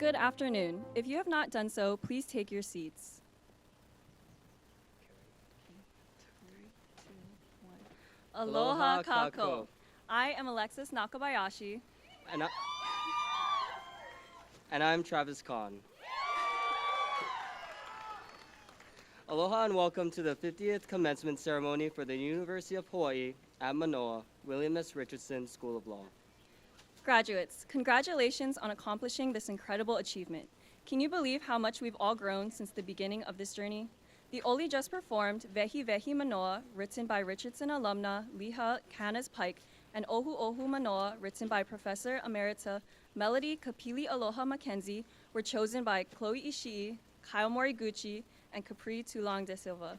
Good afternoon. If you have not done so, please take your seats. Aloha kako. I am Alexis Nakabayashi. And, I, and I'm Travis Kahn. Aloha and welcome to the 50th commencement ceremony for the University of Hawaii at Manoa, William S. Richardson School of Law. Graduates, congratulations on accomplishing this incredible achievement. Can you believe how much we've all grown since the beginning of this journey? The Oli just performed Vehi Vehi Manoa, written by Richardson alumna Liha Canas Pike, and Ohu Ohu Manoa, written by Professor Emerita Melody Kapili Aloha Mackenzie, were chosen by Chloe Ishii, Kyle Moriguchi, and Capri Tulang de Silva.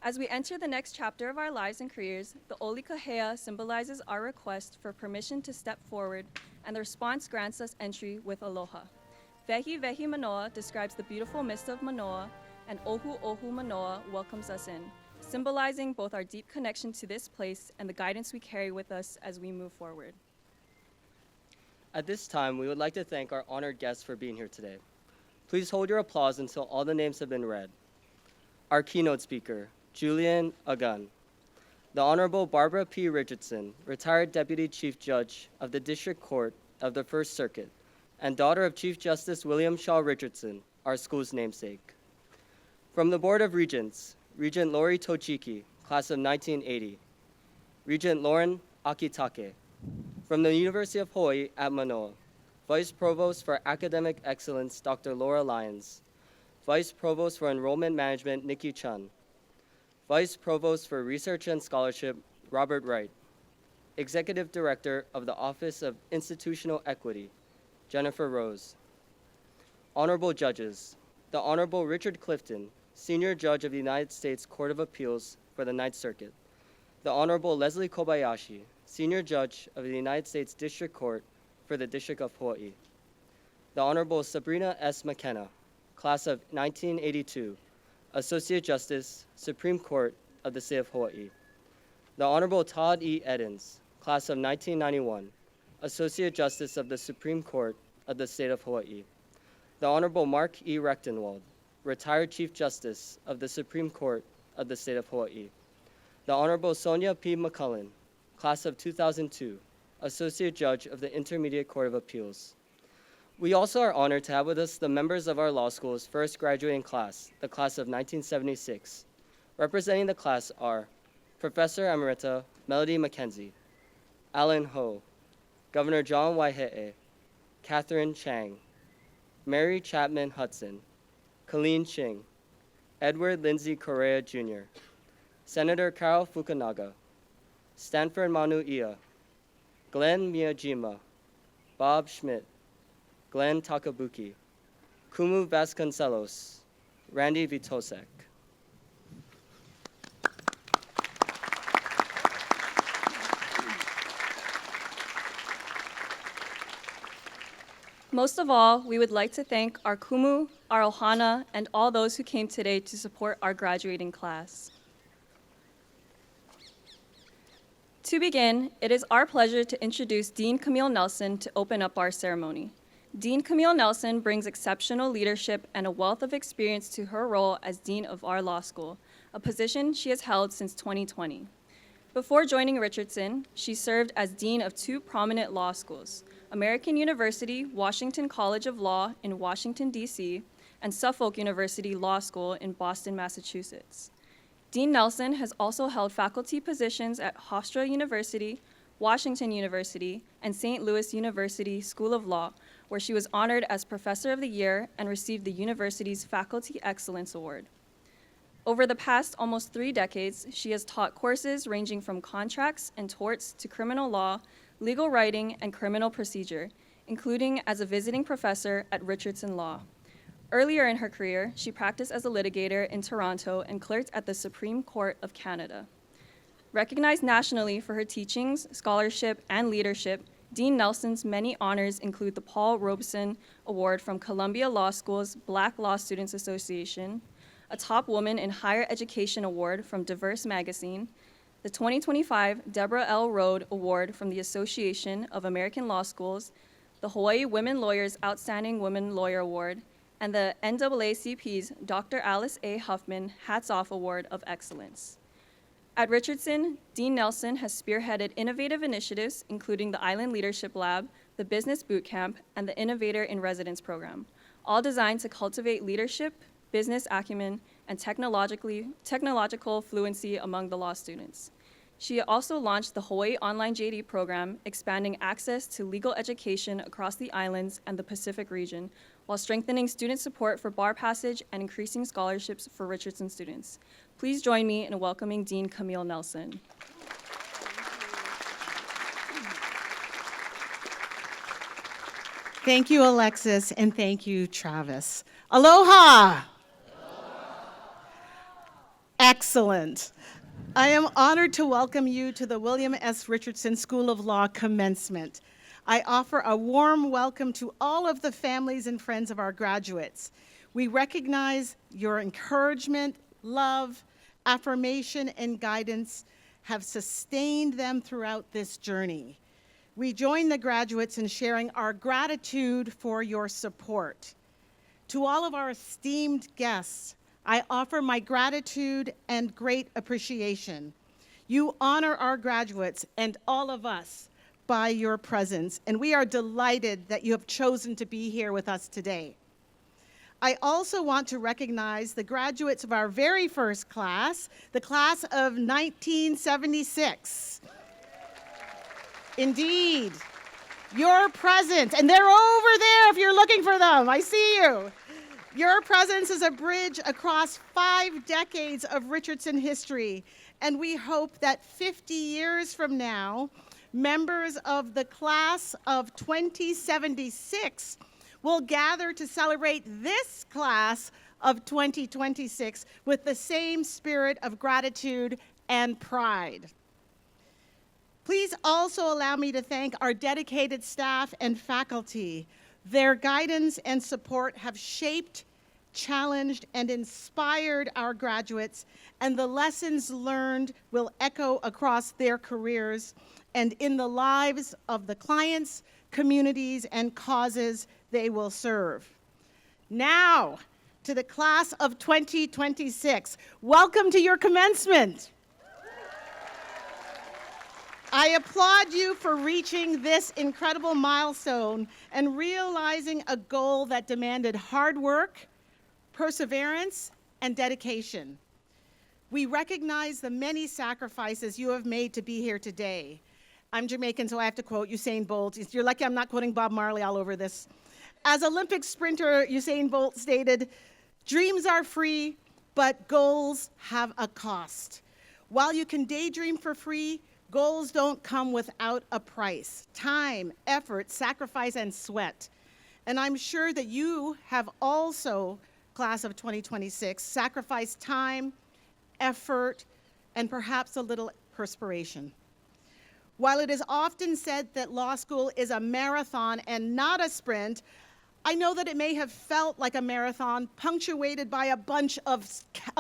As we enter the next chapter of our lives and careers, the Oli Kahea symbolizes our request for permission to step forward, and the response grants us entry with aloha. Vehi Vehi Manoa describes the beautiful mist of Manoa, and Ohu Ohu Manoa welcomes us in, symbolizing both our deep connection to this place and the guidance we carry with us as we move forward. At this time, we would like to thank our honored guests for being here today. Please hold your applause until all the names have been read. Our keynote speaker, Julian Agun. The Honorable Barbara P. Richardson, retired Deputy Chief Judge of the District Court of the First Circuit, and daughter of Chief Justice William Shaw Richardson, our school's namesake. From the Board of Regents, Regent Lori Tochiki, class of 1980. Regent Lauren Akitake. From the University of Hawaii at Manoa, Vice Provost for Academic Excellence, Dr. Laura Lyons. Vice Provost for Enrollment Management, Nikki Chun. Vice Provost for Research and Scholarship, Robert Wright. Executive Director of the Office of Institutional Equity, Jennifer Rose. Honorable Judges, the Honorable Richard Clifton, Senior Judge of the United States Court of Appeals for the Ninth Circuit. The Honorable Leslie Kobayashi, Senior Judge of the United States District Court for the District of Hawaii. The Honorable Sabrina S. McKenna, class of 1982, Associate Justice, Supreme Court of the State of Hawaii. The Honorable Todd E. Edens, class of 1991, Associate Justice of the Supreme Court of the State of Hawaii. The Honorable Mark E. Rechtenwald, retired Chief Justice of the Supreme Court of the State of Hawaii. The Honorable Sonia P. McCullen, class of 2002, Associate Judge of the Intermediate Court of Appeals. We also are honored to have with us the members of our law school's first graduating class, the class of 1976. Representing the class are Professor Emerita Melody Mackenzie, Alan Ho, Governor John Waihee, Catherine Chang, Mary Chapman Hudson, Colleen Ching, Edward Lindsay Correa Jr., Senator Carol Fukunaga, Stanford Manu Ia, Glenn Miyajima, Bob Schmidt, Glenn Takabuki, Kumu Vasconcelos, Randy Vitosek. Most of all, we would like to thank our kumu, our ohana, and all those who came today to support our graduating class. To begin, it is our pleasure to introduce Dean Camille Nelson to open up our ceremony. Dean Camille Nelson brings exceptional leadership and a wealth of experience to her role as Dean of our law school, a position she has held since 2020. Before joining Richardson, she served as Dean of two prominent law schools, American University Washington College of Law in Washington, D.C., and Suffolk University Law School in Boston, Massachusetts. Dean Nelson has also held faculty positions at Hofstra University, Washington University, and St. Louis University School of Law, where she was honored as Professor of the Year and received the university's Faculty Excellence Award. Over the past almost 3 decades, she has taught courses ranging from contracts and torts to criminal law, legal writing, and criminal procedure, including as a visiting professor at Richardson Law. Earlier in her career, she practiced as a litigator in Toronto and clerked at the Supreme Court of Canada. Recognized nationally for her teachings, scholarship, and leadership, Dean Nelson's many honors include the Paul Robeson Award from Columbia Law School's Black Law Students Association, a Top Woman in Higher Education Award from Diverse Magazine, the 2025 Deborah L. Rode Award from the Association of American Law Schools, the Hawaii Women Lawyers Outstanding Women Lawyer Award, and the NAACP's Dr. Alice A. Huffman Hats Off Award of Excellence. At Richardson, Dean Nelson has spearheaded innovative initiatives, including the Island Leadership Lab, the Business Boot Camp, and the Innovator in Residence program, all designed to cultivate leadership, business acumen, and technological fluency among the law students. She also launched the Hawaii Online JD program, expanding access to legal education across the islands and the Pacific region, while strengthening student support for bar passage and increasing scholarships for Richardson students. Please join me in welcoming Dean Camille Nelson. Thank you, Alexis, and thank you, Travis. Aloha! Excellent. I am honored to welcome you to the William S. Richardson School of Law Commencement. I offer a warm welcome to all of the families and friends of our graduates. We recognize your encouragement, love, affirmation, and guidance have sustained them throughout this journey. We join the graduates in sharing our gratitude for your support. To all of our esteemed guests, I offer my gratitude and great appreciation. You honor our graduates and all of us by your presence, and we are delighted that you have chosen to be here with us today. I also want to recognize the graduates of our very first class, the class of 1976. Indeed, your presence, and they're over there if you're looking for them, I see you. Your presence is a bridge across 5 decades of Richardson history, and we hope that 50 years from now, members of the class of 2076 will gather to celebrate this class of 2026 with the same spirit of gratitude and pride. Please also allow me to thank our dedicated staff and faculty. Their guidance and support have shaped, challenged, and inspired our graduates, and the lessons learned will echo across their careers and in the lives of the clients, communities, and causes they will serve. Now, to the class of 2026, welcome to your commencement. I applaud you for reaching this incredible milestone and realizing a goal that demanded hard work, perseverance, and dedication. We recognize the many sacrifices you have made to be here today. I'm Jamaican, so I have to quote Usain Bolt. You're lucky I'm not quoting Bob Marley all over this. As Olympic sprinter Usain Bolt stated, "Dreams are free, but goals have a cost. While you can daydream for free, goals don't come without a price: time, effort, sacrifice, and sweat." And I'm sure that you have also, class of 2026, sacrificed time, effort, and perhaps a little perspiration. While it is often said that law school is a marathon and not a sprint, I know that it may have felt like a marathon punctuated by a bunch of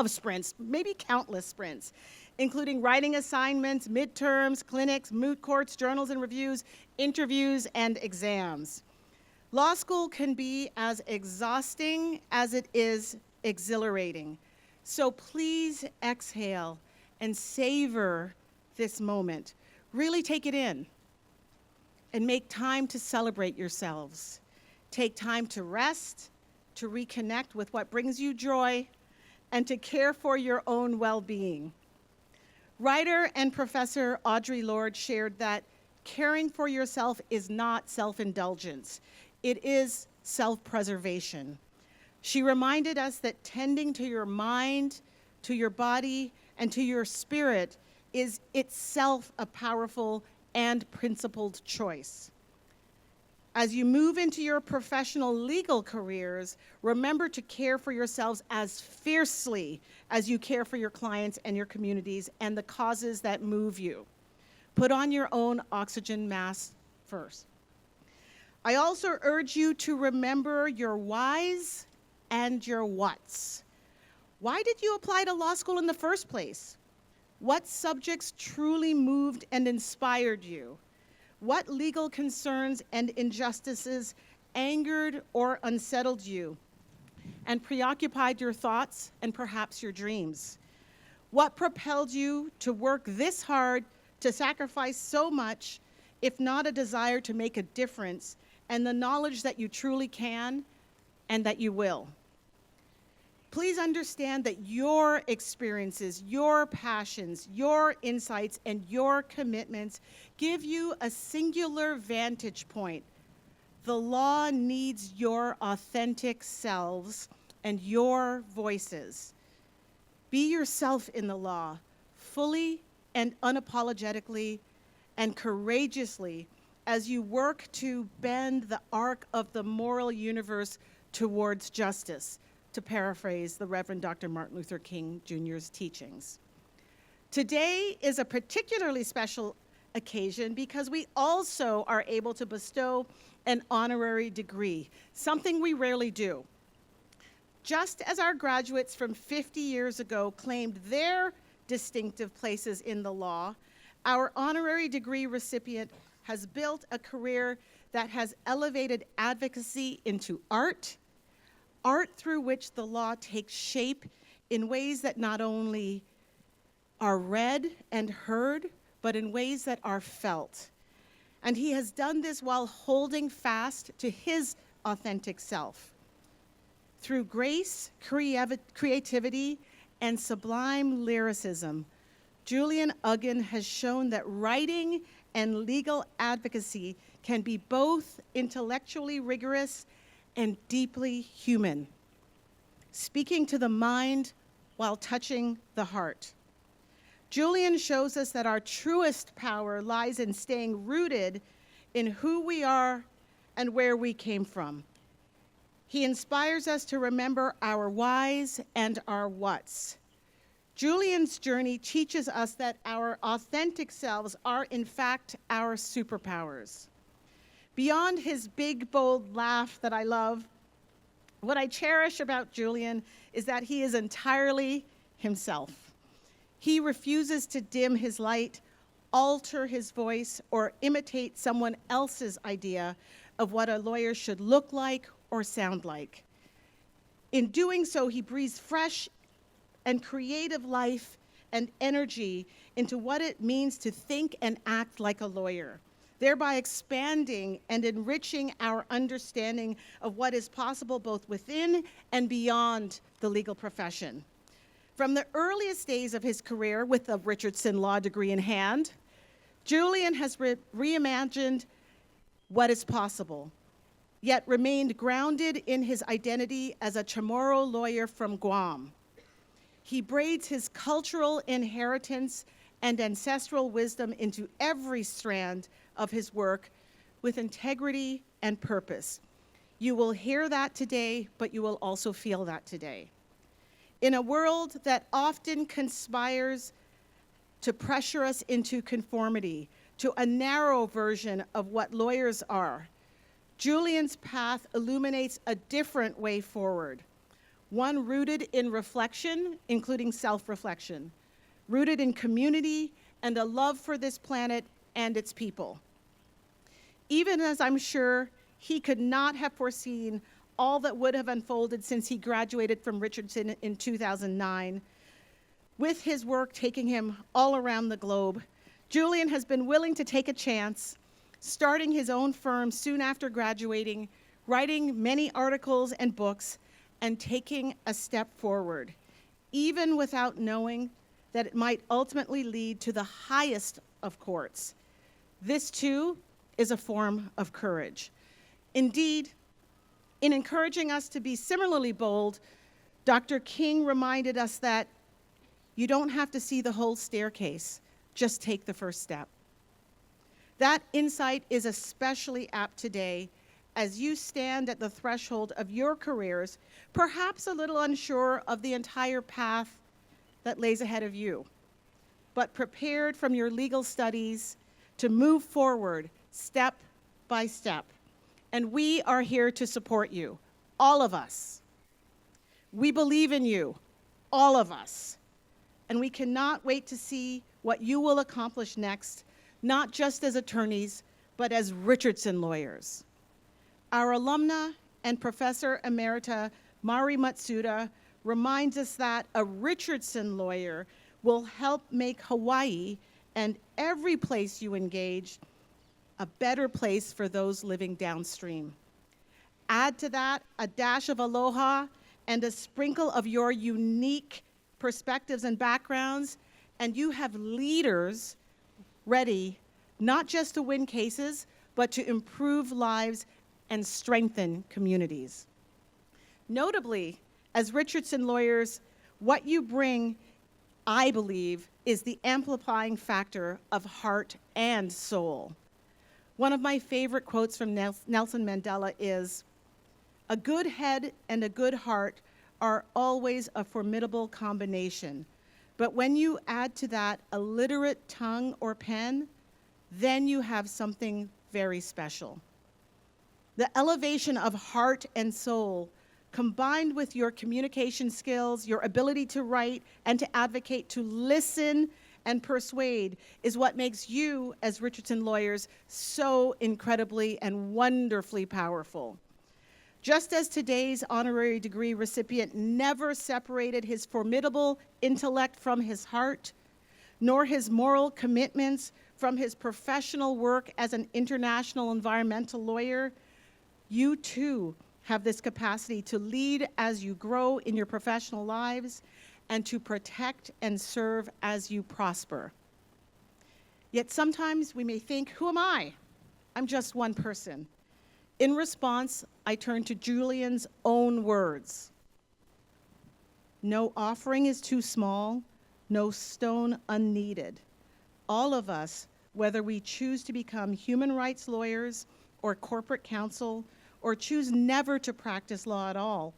sprints, maybe countless sprints, including writing assignments, midterms, clinics, moot courts, journals and reviews, interviews, and exams. Law school can be as exhausting as it is exhilarating. So please exhale and savor this moment. Really take it in and make time to celebrate yourselves. Take time to rest, to reconnect with what brings you joy, and to care for your own well-being. Writer and professor Audre Lorde shared that caring for yourself is not self-indulgence. It is self-preservation. She reminded us that tending to your mind, to your body, and to your spirit is itself a powerful and principled choice. As you move into your professional legal careers, remember to care for yourselves as fiercely as you care for your clients and your communities and the causes that move you. Put on your own oxygen mask first. I also urge you to remember your whys and your whats. Why did you apply to law school in the first place? What subjects truly moved and inspired you? What legal concerns and injustices angered or unsettled you and preoccupied your thoughts and perhaps your dreams? What propelled you to work this hard, to sacrifice so much, if not a desire to make a difference, and the knowledge that you truly can and that you will? Please understand that your experiences, your passions, your insights, and your commitments give you a singular vantage point. The law needs your authentic selves and your voices. Be yourself in the law, fully and unapologetically and courageously, as you work to bend the arc of the moral universe towards justice, to paraphrase the Reverend Dr. Martin Luther King Jr.'s teachings. Today is a particularly special occasion because we also are able to bestow an honorary degree, something we rarely do. Just as our graduates from 50 years ago claimed their distinctive places in the law, our honorary degree recipient has built a career that has elevated advocacy into art through which the law takes shape in ways that not only are read and heard, but in ways that are felt. And he has done this while holding fast to his authentic self. Through grace, creativity, and sublime lyricism, Julian Uggan has shown that writing and legal advocacy can be both intellectually rigorous and deeply human, speaking to the mind while touching the heart. Julian shows us that our truest power lies in staying rooted in who we are and where we came from. He inspires us to remember our whys and our whats. Julian's journey teaches us that our authentic selves are, in fact, our superpowers. Beyond his big, bold laugh that I love, what I cherish about Julian is that he is entirely himself. He refuses to dim his light, alter his voice, or imitate someone else's idea of what a lawyer should look like or sound like. In doing so, he breathes fresh and creative life and energy into what it means to think and act like a lawyer, thereby expanding and enriching our understanding of what is possible both within and beyond the legal profession. From the earliest days of his career with a Richardson Law degree in hand, Julian has reimagined what is possible, yet remained grounded in his identity as a Chamorro lawyer from Guam. He braids his cultural inheritance and ancestral wisdom into every strand of his work with integrity and purpose. You will hear that today, but you will also feel that today. In a world that often conspires to pressure us into conformity, to a narrow version of what lawyers are, Julian's path illuminates a different way forward, one rooted in reflection, including self-reflection, rooted in community and a love for this planet and its people. Even as I'm sure he could not have foreseen all that would have unfolded since he graduated from Richardson in 2009, with his work taking him all around the globe, Julian has been willing to take a chance, starting his own firm soon after graduating, writing many articles and books, and taking a step forward, even without knowing that it might ultimately lead to the highest of courts. This, too, is a form of courage. Indeed, in encouraging us to be similarly bold, Dr. King reminded us that you don't have to see the whole staircase, just take the first step. That insight is especially apt today as you stand at the threshold of your careers, perhaps a little unsure of the entire path that lays ahead of you, but prepared from your legal studies to move forward step by step. And we are here to support you, all of us. We believe in you, all of us. And we cannot wait to see what you will accomplish next, not just as attorneys, but as Richardson lawyers. Our alumna and Professor Emerita Mari Matsuda reminds us that a Richardson lawyer will help make Hawaii and every place you engage a better place for those living downstream. Add to that a dash of aloha and a sprinkle of your unique perspectives and backgrounds, and you have leaders ready not just to win cases, but to improve lives and strengthen communities. Notably, as Richardson lawyers, what you bring, I believe, is the amplifying factor of heart and soul. One of my favorite quotes from Nelson Mandela is, "A good head and a good heart are always a formidable combination. But when you add to that a literate tongue or pen, then you have something very special." The elevation of heart and soul, combined with your communication skills, your ability to write and to advocate, to listen and persuade, is what makes you, as Richardson lawyers, so incredibly and wonderfully powerful. Just as today's honorary degree recipient never separated his formidable intellect from his heart, nor his moral commitments from his professional work as an international environmental lawyer, you too have this capacity to lead as you grow in your professional lives and to protect and serve as you prosper. Yet sometimes we may think, who am I? I'm just one person. In response, I turn to Julian's own words. No offering is too small, no stone unneeded. All of us, whether we choose to become human rights lawyers or corporate counsel, or choose never to practice law at all,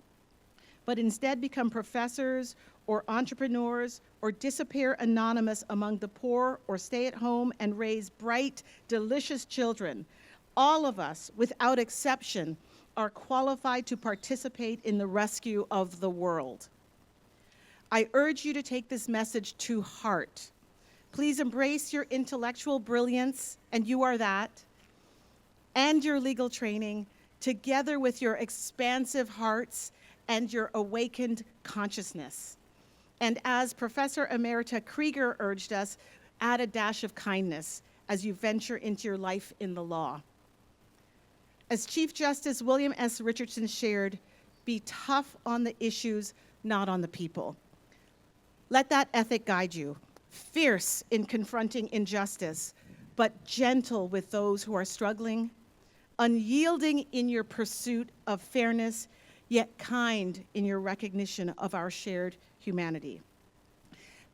but instead become professors or entrepreneurs or disappear anonymous among the poor or stay at home and raise bright, delicious children, all of us, without exception, are qualified to participate in the rescue of the world. I urge you to take this message to heart. Please embrace your intellectual brilliance, and you are that, and your legal training, together with your expansive hearts and your awakened consciousness. And as Professor Emerita Krieger urged us, add a dash of kindness as you venture into your life in the law. As Chief Justice William S. Richardson shared, be tough on the issues, not on the people. Let that ethic guide you. Fierce in confronting injustice, but gentle with those who are struggling. Unyielding in your pursuit of fairness, yet kind in your recognition of our shared humanity.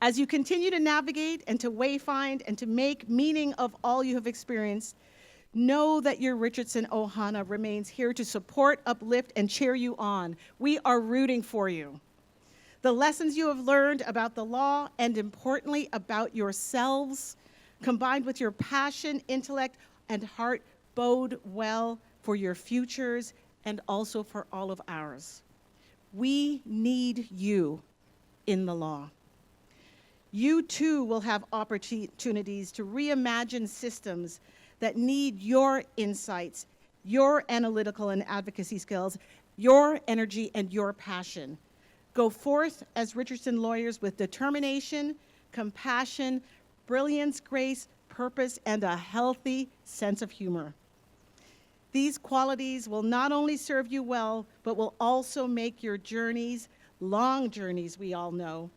As you continue to navigate and to wayfind and to make meaning of all you have experienced, know that your Richardson Ohana remains here to support, uplift, and cheer you on. We are rooting for you. The lessons you have learned about the law, and importantly, about yourselves, combined with your passion, intellect, and heart, bode well for your futures and also for all of ours. We need you in the law. You too will have opportunities to reimagine systems that need your insights, your analytical and advocacy skills, your energy, and your passion. Go forth as Richardson lawyers with determination, compassion, brilliance, grace, purpose, and a healthy sense of humor. These qualities will not only serve you well, but will also make your journeys, long journeys we all know,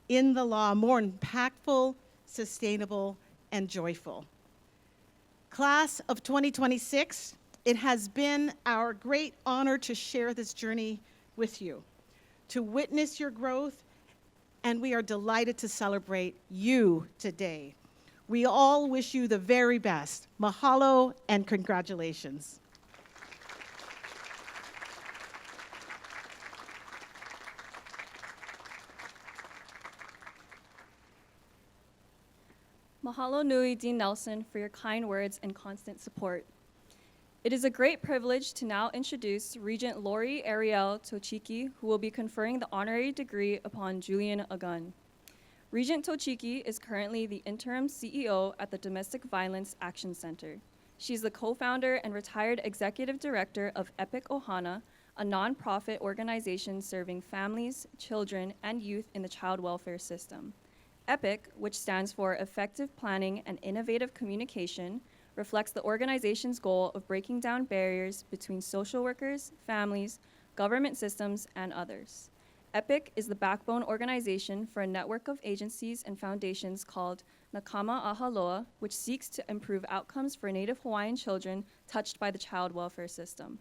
in the law more impactful, sustainable, and joyful. Class of 2026, it has been our great honor to share this journey with you, to witness your growth, and we are delighted to celebrate you today. We all wish you the very best. Mahalo and congratulations. Mahalo nui, Dean Nelson, for your kind words and constant support. It is a great privilege to now introduce Regent Lori Ariel Tochiki, who will be conferring the honorary degree upon Julian Agun. Regent Tochiki is currently the interim CEO at the Domestic Violence Action Center. She's the co-founder and retired executive director of EPIC Ohana, a nonprofit organization serving families, children, and youth in the child welfare system. EPIC, which stands for Effective Planning and Innovative Communication, reflects the organization's goal of breaking down barriers between social workers, families, government systems, and others. EPIC is the backbone organization for a network of agencies and foundations called Nakama Ahaloa, which seeks to improve outcomes for Native Hawaiian children touched by the child welfare system.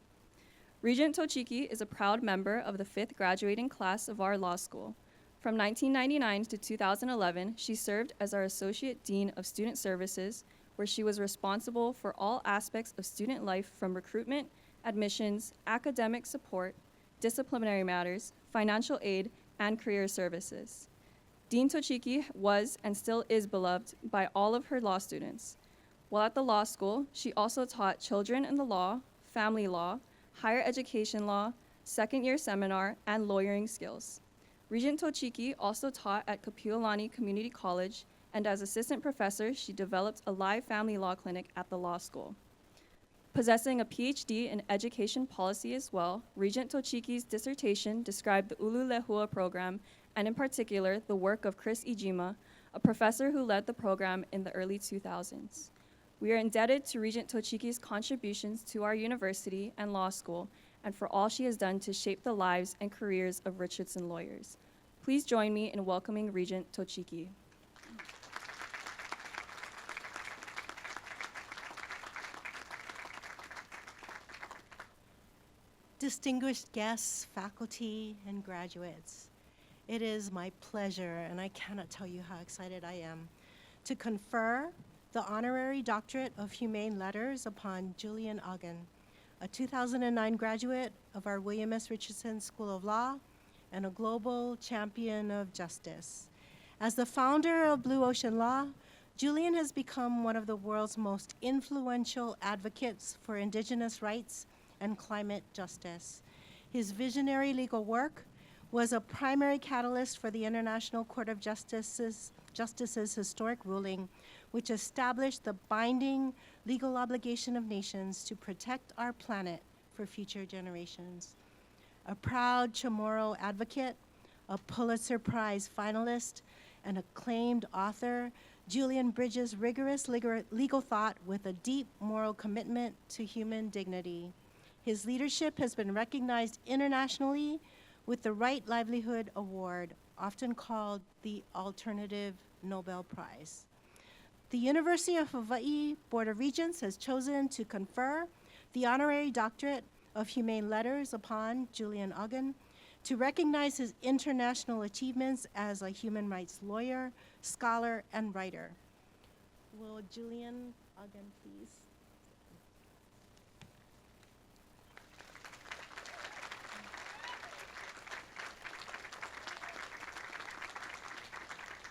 Regent Tochiki is a proud member of the 5th graduating class of our law school. From 1999 to 2011, she served as our Associate Dean of Student Services, where she was responsible for all aspects of student life from recruitment, admissions, academic support, disciplinary matters, financial aid, and career services. Dean Tochiki was and still is beloved by all of her law students. While at the law school, she also taught children in the law, family law, higher education law, second-year seminar, and lawyering skills. Regent Tochiki also taught at Kapiolani Community College, and as assistant professor, she developed a live family law clinic at the law school. Possessing a PhD in education policy as well, Regent Tochiki's dissertation described the Ulu Lehua program, and in particular, the work of Chris Ijima, a professor who led the program in the early 2000s. We are indebted to Regent Tochiki's contributions to our university and law school, and for all she has done to shape the lives and careers of Richardson lawyers. Please join me in welcoming Regent Tochiki. Distinguished guests, faculty, and graduates, it is my pleasure, and I cannot tell you how excited I am, to confer the Honorary Doctorate of Humane Letters upon Julian Ogden, a 2009 graduate of our William S. Richardson School of Law and a global champion of justice. As the founder of Blue Ocean Law, Julian has become one of the world's most influential advocates for Indigenous rights and climate justice. His visionary legal work was a primary catalyst for the International Court of Justice's historic ruling, which established the binding legal obligation of nations to protect our planet for future generations. A proud Chamorro advocate, a Pulitzer Prize finalist, and acclaimed author, Julian bridges rigorous legal thought with a deep moral commitment to human dignity. His leadership has been recognized internationally with the Right Livelihood Award, often called the Alternative Nobel Prize. The University of Hawaii Board of Regents has chosen to confer the Honorary Doctorate of Humane Letters upon Julian Ogden to recognize his international achievements as a human rights lawyer, scholar, and writer. Will Julian Ogden please?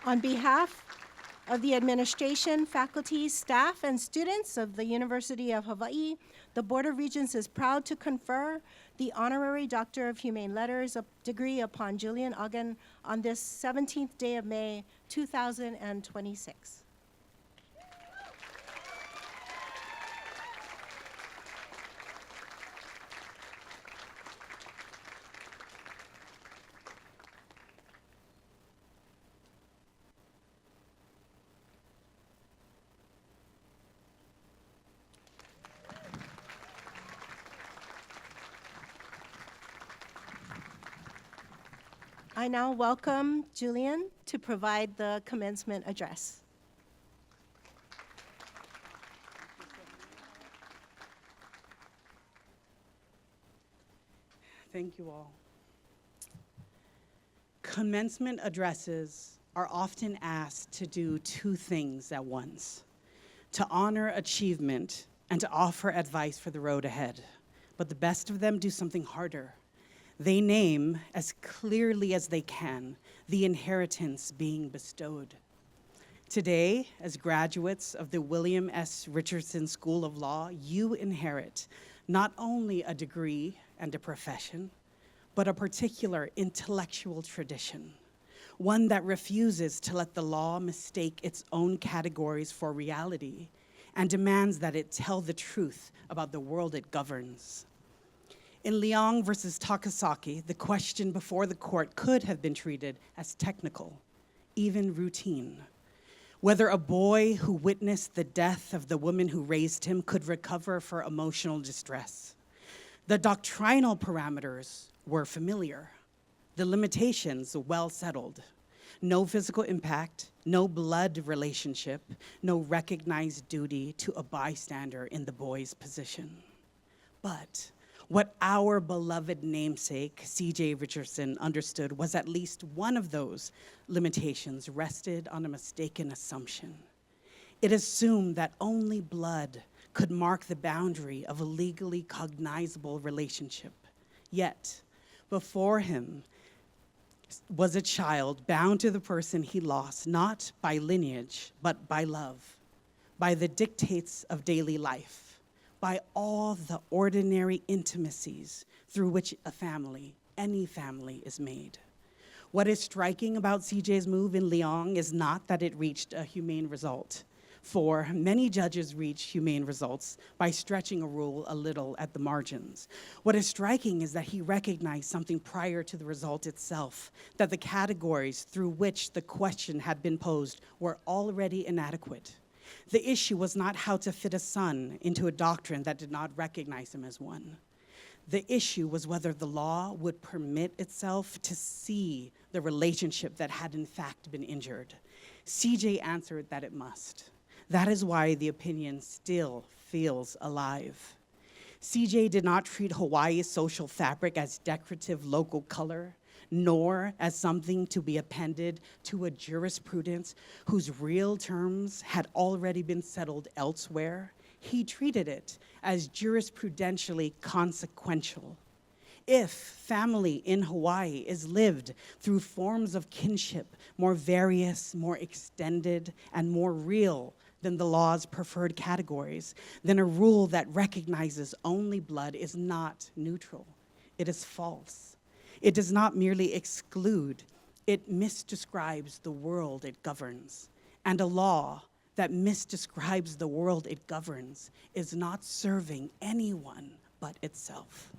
On behalf of the administration, faculty, staff, and students of the University of Hawaii, the Board of Regents is proud to confer the Honorary Doctor of Humane Letters degree upon Julian Ogden on this 17th day of May, 2026. I now welcome Julian to provide the commencement address. Thank you all. Commencement addresses are often asked to do two things at once: to honor achievement and to offer advice for the road ahead. But the best of them do something harder. They name, as clearly as they can, the inheritance being bestowed. Today, as graduates of the William S. Richardson School of Law, you inherit not only a degree and a profession, but a particular intellectual tradition, one that refuses to let the law mistake its own categories for reality and demands that it tell the truth about the world it governs. In Leong versus Takasaki, the question before the court could have been treated as technical, even routine. Whether a boy who witnessed the death of the woman who raised him could recover for emotional distress. The doctrinal parameters were familiar, the limitations well settled. No physical impact, no blood relationship, no recognized duty to a bystander in the boy's position. But what our beloved namesake, C.J. Richardson, understood was at least one of those limitations rested on a mistaken assumption. It assumed that only blood could mark the boundary of a legally cognizable relationship. Yet, before him was a child bound to the person he lost, not by lineage, but by love, by the dictates of daily life, by all the ordinary intimacies through which a family, any family, is made. What is striking about CJ's move in Leong is not that it reached a humane result, for many judges reach humane results by stretching a rule a little at the margins. What is striking is that he recognized something prior to the result itself, that the categories through which the question had been posed were already inadequate. The issue was not how to fit a son into a doctrine that did not recognize him as one. The issue was whether the law would permit itself to see the relationship that had in fact been injured. CJ answered that it must. That is why the opinion still feels alive. CJ did not treat Hawaii's social fabric as decorative local color, nor as something to be appended to a jurisprudence whose real terms had already been settled elsewhere. He treated it as jurisprudentially consequential. If family in Hawaii is lived through forms of kinship more various, more extended, and more real than the law's preferred categories, then a rule that recognizes only blood is not neutral. It is false. It does not merely exclude, it misdescribes the world it governs. And a law that misdescribes the world it governs is not serving anyone but itself.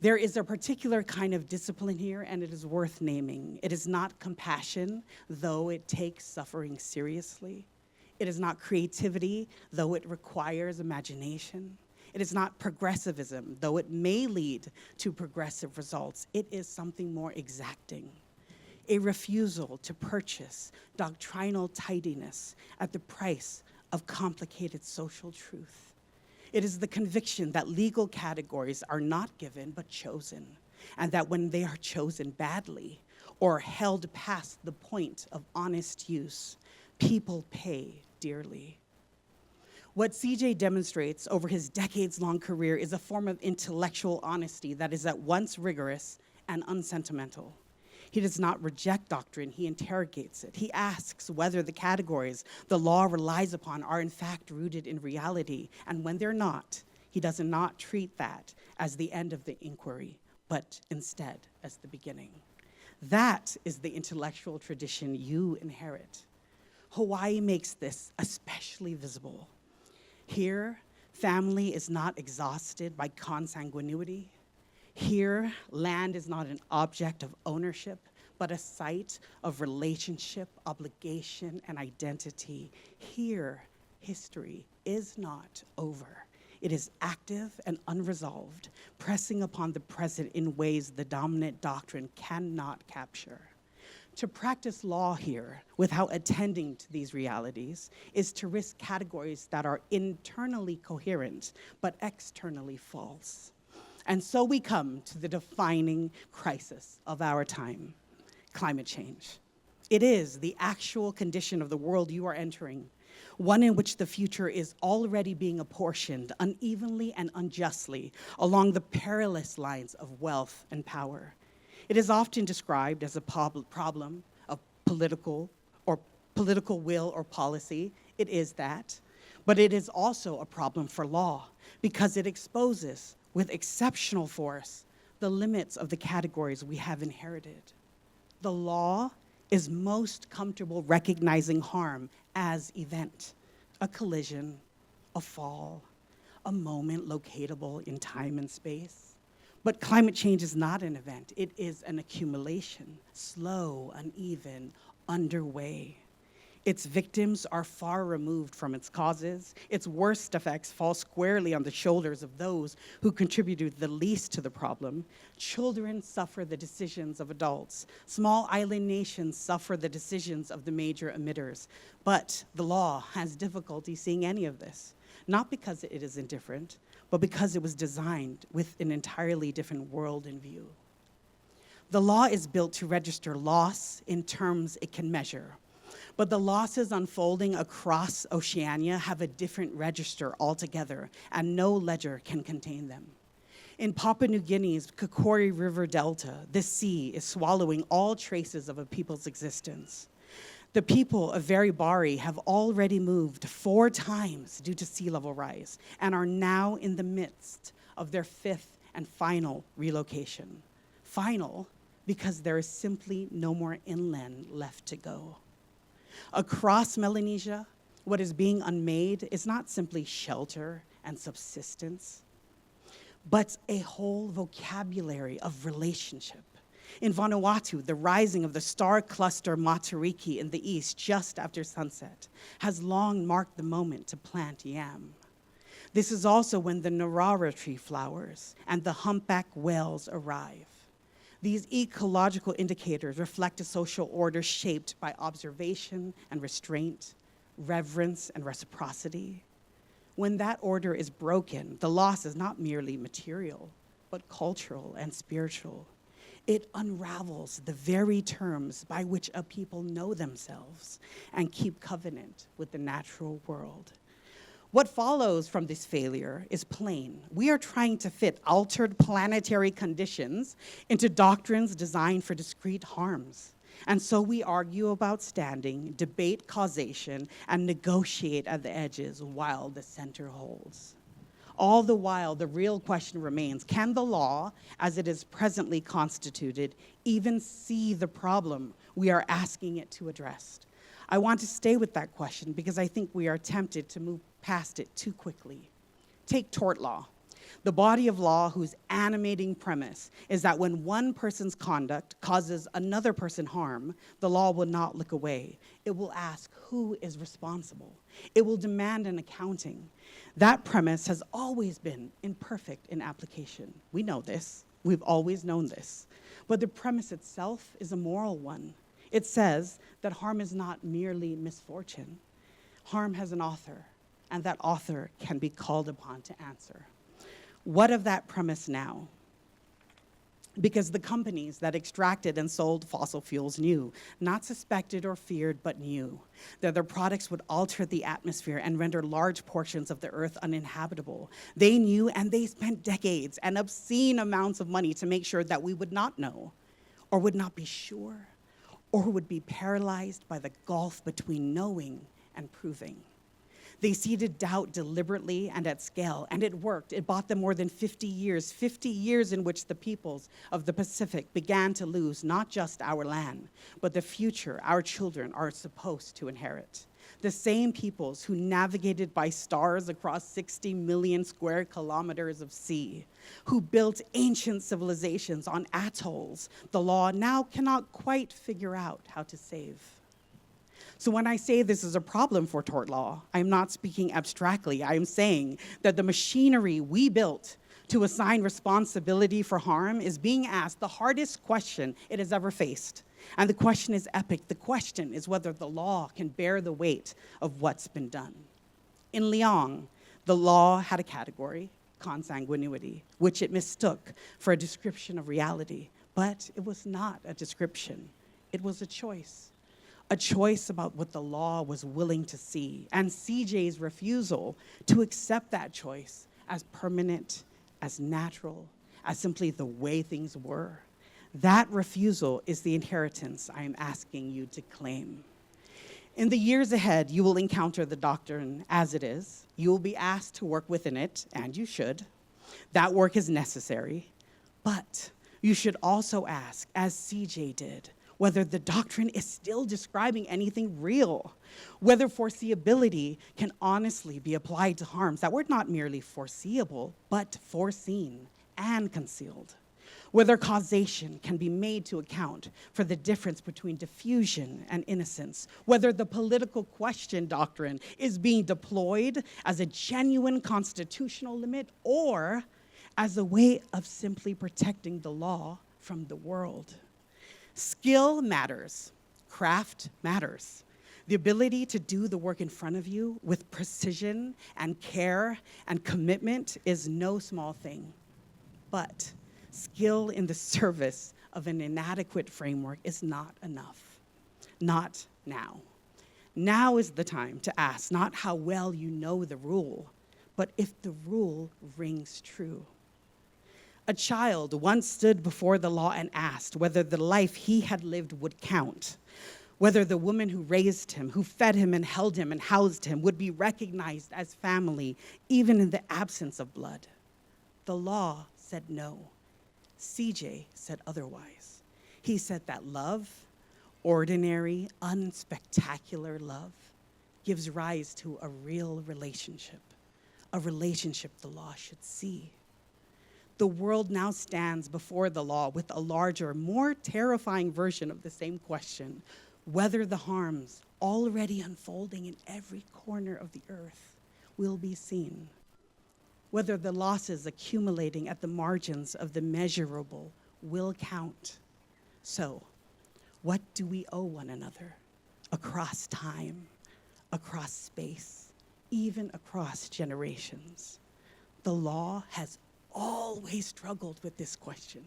There is a particular kind of discipline here, and it is worth naming. It is not compassion, though it takes suffering seriously. It is not creativity, though it requires imagination. It is not progressivism, though it may lead to progressive results. It is something more exacting. A refusal to purchase doctrinal tidiness at the price of complicated social truth. It is the conviction that legal categories are not given but chosen, and that when they are chosen badly or held past the point of honest use, people pay dearly. What CJ demonstrates over his decades-long career is a form of intellectual honesty that is at once rigorous and unsentimental. He does not reject doctrine, he interrogates it. He asks whether the categories the law relies upon are in fact rooted in reality, and when they're not, he does not treat that as the end of the inquiry, but instead as the beginning. That is the intellectual tradition you inherit. Hawaii makes this especially visible. Here, family is not exhausted by consanguinity. Here, land is not an object of ownership, but a site of relationship, obligation, and identity. Here, history is not over. It is active and unresolved, pressing upon the present in ways the dominant doctrine cannot capture. To practice law here without attending to these realities is to risk categories that are internally coherent but externally false. And so we come to the defining crisis of our time, climate change. It is the actual condition of the world you are entering, one in which the future is already being apportioned unevenly and unjustly along the perilous lines of wealth and power. It is often described as a problem of political will or policy. It is that. But it is also a problem for law because it exposes with exceptional force the limits of the categories we have inherited. The law is most comfortable recognizing harm as event, a collision, a fall, a moment locatable in time and space. But climate change is not an event. It is an accumulation, slow, uneven, underway. Its victims are far removed from its causes. Its worst effects fall squarely on the shoulders of those who contributed the least to the problem. Children suffer the decisions of adults. Small island nations suffer the decisions of the major emitters. But the law has difficulty seeing any of this, not because it is indifferent, but because it was designed with an entirely different world in view. The law is built to register loss in terms it can measure. But the losses unfolding across Oceania have a different register altogether, and no ledger can contain them. In Papua New Guinea's Kakori River Delta, the sea is swallowing all traces of a people's existence. The people of Varibari have already moved 4 times due to sea level rise and are now in the midst of their 5th and final relocation. Final because there is simply no more inland left to go. Across Melanesia, what is being unmade is not simply shelter and subsistence, but a whole vocabulary of relationship. In Vanuatu, the rising of the star cluster Matariki in the east just after sunset has long marked the moment to plant yam. This is also when the narara tree flowers and the humpback whales arrive. These ecological indicators reflect a social order shaped by observation and restraint, reverence and reciprocity. When that order is broken, the loss is not merely material, but cultural and spiritual. It unravels the very terms by which a people know themselves and keep covenant with the natural world. What follows from this failure is plain. We are trying to fit altered planetary conditions into doctrines designed for discrete harms. And so we argue about standing, debate causation, and negotiate at the edges while the center holds. All the while, the real question remains, can the law, as it is presently constituted, even see the problem we are asking it to address? I want to stay with that question because I think we are tempted to move past it too quickly. Take tort law, the body of law whose animating premise is that when one person's conduct causes another person harm, the law will not look away. It will ask who is responsible. It will demand an accounting. That premise has always been imperfect in application. We know this. We've always known this. But the premise itself is a moral one. It says that harm is not merely misfortune. Harm has an author, and that author can be called upon to answer. What of that premise now? Because the companies that extracted and sold fossil fuels knew, not suspected or feared, but knew, that their products would alter the atmosphere and render large portions of the earth uninhabitable. They knew, and they spent decades and obscene amounts of money to make sure that we would not know, or would not be sure, or would be paralyzed by the gulf between knowing and proving. They seeded doubt deliberately and at scale, and it worked. It bought them more than 50 years in which the peoples of the Pacific began to lose not just our land, but the future our children are supposed to inherit. The same peoples who navigated by stars across 60 million square kilometers of sea, who built ancient civilizations on atolls, the law now cannot quite figure out how to save. So when I say this is a problem for tort law, I'm not speaking abstractly. I am saying that the machinery we built to assign responsibility for harm is being asked the hardest question it has ever faced. And the question is epic. The question is whether the law can bear the weight of what's been done. In Liang, the law had a category, consanguinity, which it mistook for a description of reality. But it was not a description. It was a choice. A choice about what the law was willing to see, and CJ's refusal to accept that choice as permanent, as natural, as simply the way things were. That refusal is the inheritance I am asking you to claim. In the years ahead, you will encounter the doctrine as it is. You will be asked to work within it, and you should. That work is necessary, but you should also ask, as CJ did, whether the doctrine is still describing anything real, whether foreseeability can honestly be applied to harms that were not merely foreseeable, but foreseen and concealed, whether causation can be made to account for the difference between diffusion and innocence, whether the political question doctrine is being deployed as a genuine constitutional limit or as a way of simply protecting the law from the world. Skill matters, craft matters. The ability to do the work in front of you with precision and care and commitment is no small thing. But skill in the service of an inadequate framework is not enough. Not now. Now is the time to ask not how well you know the rule, but if the rule rings true. A child once stood before the law and asked whether the life he had lived would count, whether the woman who raised him, who fed him and held him and housed him would be recognized as family, even in the absence of blood. The law said no. CJ said otherwise. He said that love, ordinary, unspectacular love, gives rise to a real relationship, a relationship the law should see. The world now stands before the law with a larger, more terrifying version of the same question, whether the harms already unfolding in every corner of the earth will be seen, whether the losses accumulating at the margins of the measurable will count. So, what do we owe one another across time, across space, even across generations? The law has always struggled with this question.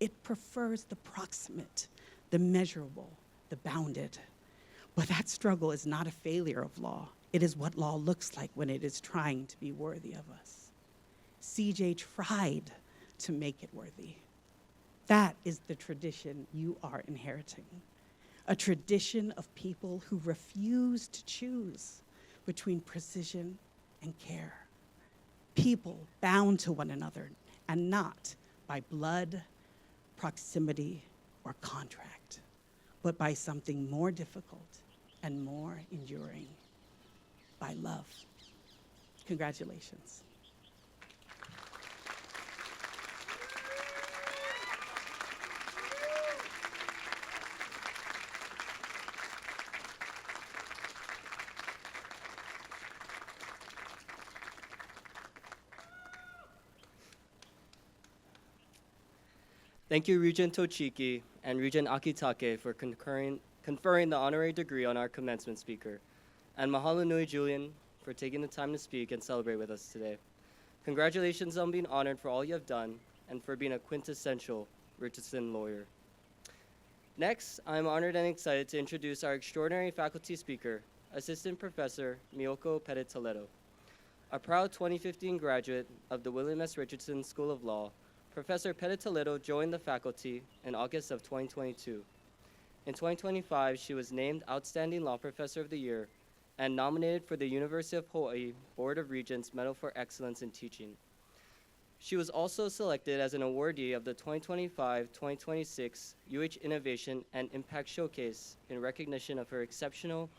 It prefers the proximate, the measurable, the bounded. But that struggle is not a failure of law. It is what law looks like when it is trying to be worthy of us. CJ tried to make it worthy. That is the tradition you are inheriting. A tradition of people who refuse to choose between precision and care. People bound to one another and not by blood, proximity, or contract, but by something more difficult and more enduring, by love. Congratulations. Thank you, Regent Tochiki and Regent Akitake for conferring the honorary degree on our commencement speaker, and mahalo nui Julian for taking the time to speak and celebrate with us today. Congratulations on being honored for all you have done and for being a quintessential Richardson lawyer. Next, I'm honored and excited to introduce our extraordinary faculty speaker, Assistant Professor Miyoko Pettit-Toledo. A proud 2015 graduate of the William S. Richardson School of Law, Professor Pettit-Toledo joined the faculty in August of 2022. In 2025, she was named Outstanding Law Professor of the Year and nominated for the University of Hawaii Board of Regents Medal for Excellence in Teaching. She was also selected as an awardee of the 2025-2026 UH Innovation and Impact Showcase in recognition of her exceptional,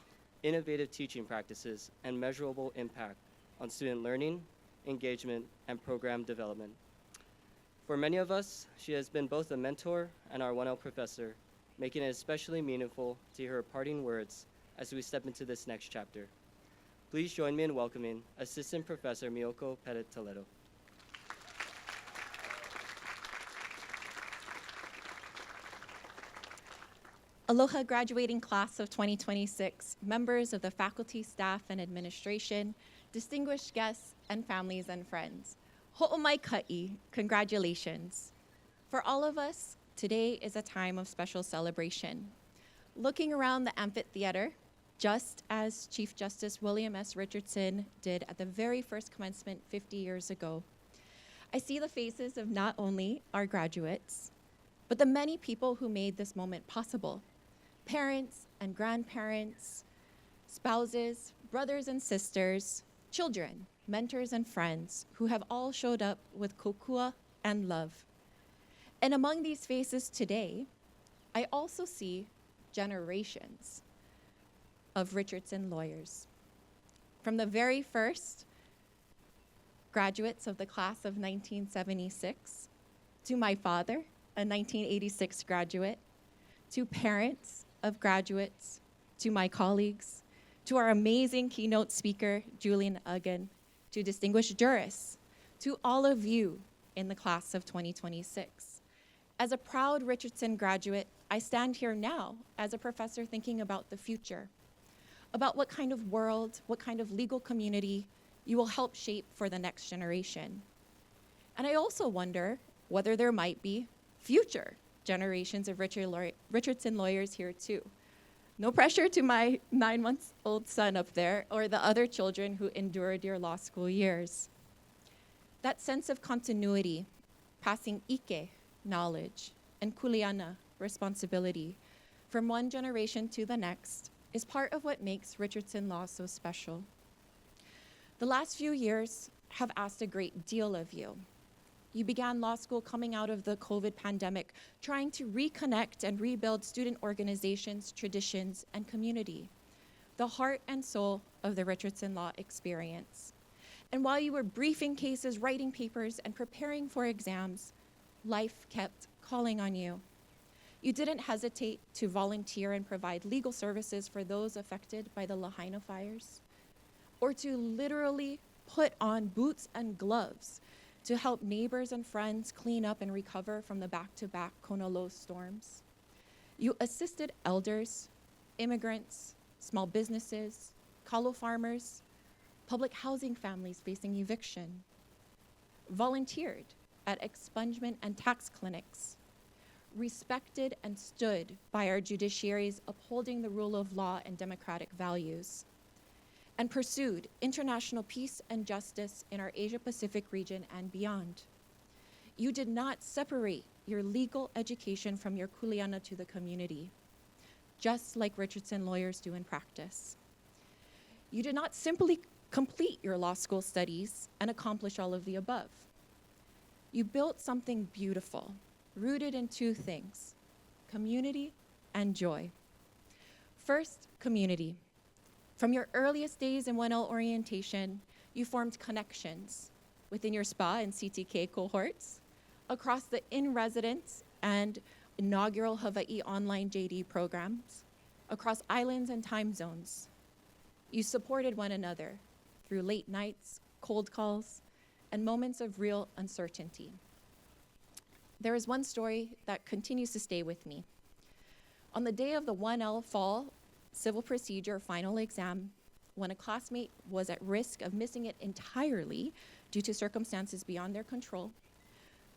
innovative teaching practices and measurable impact on student learning, engagement, and program development. For many of us, she has been both a mentor and our 1L professor, making it especially meaningful to hear her parting words as we step into this next chapter. Please join me in welcoming Assistant Professor Miyoko Pettit-Toledo. Aloha graduating class of 2026, members of the faculty, staff, and administration, distinguished guests, and families and friends. Ho'omai ka'i, congratulations. For all of us, today is a time of special celebration. Looking around the amphitheater, just as Chief Justice William S. Richardson did at the very first commencement 50 years ago, I see the faces of not only our graduates, but the many people who made this moment possible. Parents and grandparents, spouses, brothers and sisters, children, mentors and friends who have all showed up with kokua and love. And among these faces today, I also see generations of Richardson lawyers. From the very first graduates of the class of 1976, to my father, a 1986 graduate, to parents of graduates, to my colleagues, to our amazing keynote speaker, Julian Uggan, to distinguished jurists, to all of you in the class of 2026. As a proud Richardson graduate, I stand here now as a professor thinking about the future, about what kind of world, what kind of legal community you will help shape for the next generation. And I also wonder whether there might be future generations of Richardson lawyers here too. No pressure to my 9-month-old son up there or the other children who endured your law school years. That sense of continuity, passing ike, knowledge, and kuleana, responsibility, from one generation to the next, is part of what makes Richardson Law so special. The last few years have asked a great deal of you. You began law school coming out of the COVID pandemic, trying to reconnect and rebuild student organizations, traditions, and community, the heart and soul of the Richardson Law experience. And while you were briefing cases, writing papers, and preparing for exams, life kept calling on you. You didn't hesitate to volunteer and provide legal services for those affected by the Lahaina fires, or to literally put on boots and gloves to help neighbors and friends clean up and recover from the back-to-back Kona low storms. You assisted elders, immigrants, small businesses, kalo farmers, public housing families facing eviction, volunteered at expungement and tax clinics, respected and stood by our judiciaries upholding the rule of law and democratic values, and pursued international peace and justice in our Asia-Pacific region and beyond. You did not separate your legal education from your kuleana to the community, just like Richardson lawyers do in practice. You did not simply complete your law school studies and accomplish all of the above. You built something beautiful, rooted in two things: community and joy. First, community. From your earliest days in 1L orientation, you formed connections within your SPA and CTK cohorts, across the in-residence and inaugural Hawaii online JD programs, across islands and time zones. You supported one another through late nights, cold calls, and moments of real uncertainty. There is one story that continues to stay with me. On the day of the 1L fall civil procedure final exam, when a classmate was at risk of missing it entirely due to circumstances beyond their control,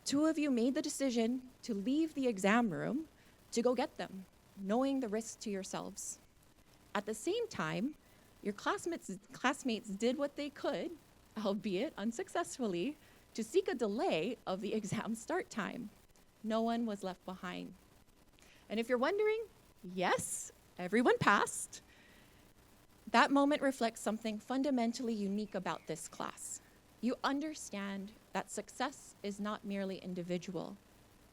two of you made the decision to leave the exam room to go get them, knowing the risk to yourselves. At the same time, your classmates did what they could, albeit unsuccessfully, to seek a delay of the exam start time. No one was left behind. And if you're wondering, yes, everyone passed. That moment reflects something fundamentally unique about this class. You understand that success is not merely individual,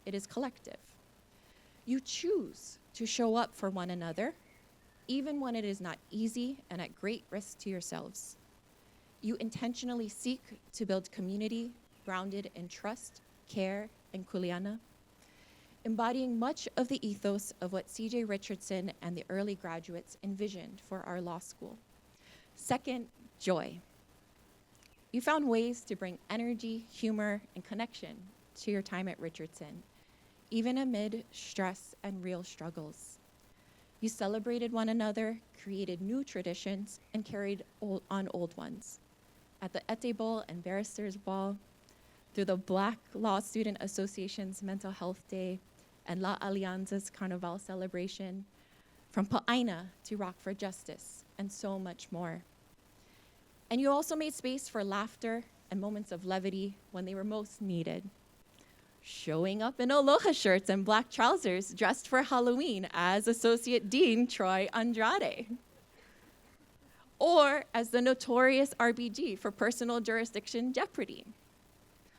it is collective. You choose to show up for one another, even when it is not easy and at great risk to yourselves. You intentionally seek to build community grounded in trust, care, and kuleana, embodying much of the ethos of what C.J. Richardson and the early graduates envisioned for our law school. Second, joy. You found ways to bring energy, humor, and connection to your time at Richardson, even amid stress and real struggles. You celebrated one another, created new traditions, and carried on old ones. At the Ete Bowl and Barristers Ball, through the Black Law Student Association's Mental Health Day, and La Alianza's Carnival celebration, from Pa'aina to Rock for Justice, and so much more. And you also made space for laughter and moments of levity when they were most needed. Showing up in aloha shirts and black trousers dressed for Halloween as Associate Dean Troy Andrade. Or as the notorious RBG for personal jurisdiction jeopardy.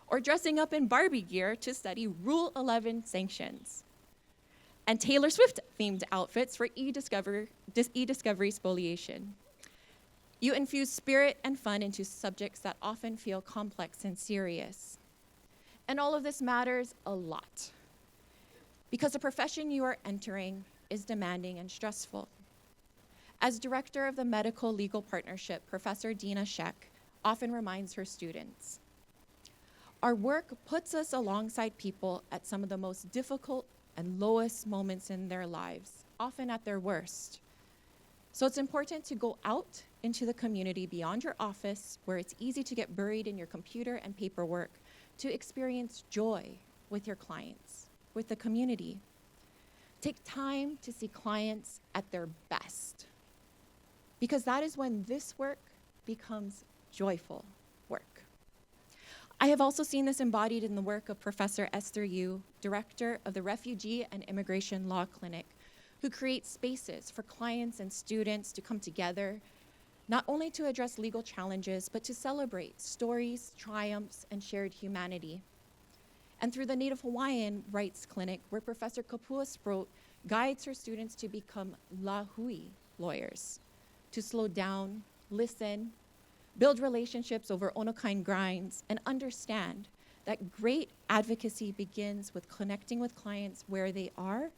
Or dressing up in Barbie gear to study Rule 11 sanctions. and Taylor Swift-themed outfits for e-discovery spoliation. You infuse spirit and fun into subjects that often feel complex and serious. And all of this matters a lot, because the profession you are entering is demanding and stressful. As director of the Medical Legal Partnership, Professor Dina Sheck often reminds her students, our work puts us alongside people at some of the most difficult and lowest moments in their lives, often at their worst. So it's important to go out into the community beyond your office, where it's easy to get buried in your computer and paperwork, to experience joy with your clients, with the community. Take time to see clients at their best, because that is when this work becomes joyful work. I have also seen this embodied in the work of Professor Esther Yu, director of the Refugee and Immigration Law Clinic, who creates spaces for clients and students to come together, not only to address legal challenges, but to celebrate stories, triumphs, and shared humanity. And through the Native Hawaiian Rights Clinic, where Professor Kapua Sproat guides her students to become lahui lawyers, to slow down, listen, build relationships over Onokain grinds, and understand that great advocacy begins with connecting with clients where they are,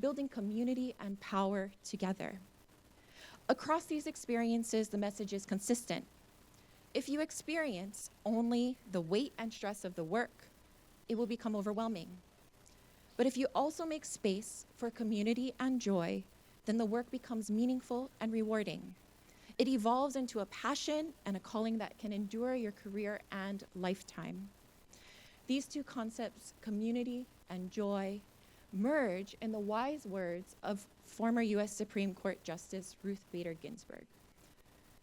building community and power together. Across these experiences, the message is consistent. If you experience only the weight and stress of the work, it will become overwhelming. But if you also make space for community and joy, then the work becomes meaningful and rewarding. It evolves into a passion and a calling that can endure your career and lifetime. These two concepts, community and joy, merge in the wise words of former US Supreme Court Justice Ruth Bader Ginsburg.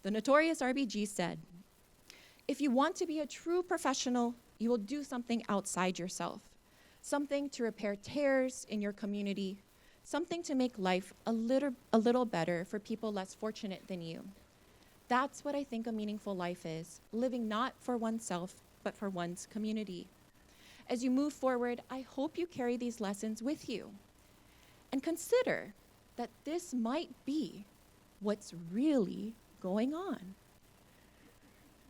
The notorious RBG said, if you want to be a true professional, you will do something outside yourself, something to repair tears in your community, something to make life a little better for people less fortunate than you. That's what I think a meaningful life is, living not for oneself, but for one's community. As you move forward, I hope you carry these lessons with you and consider that this might be what's really going on.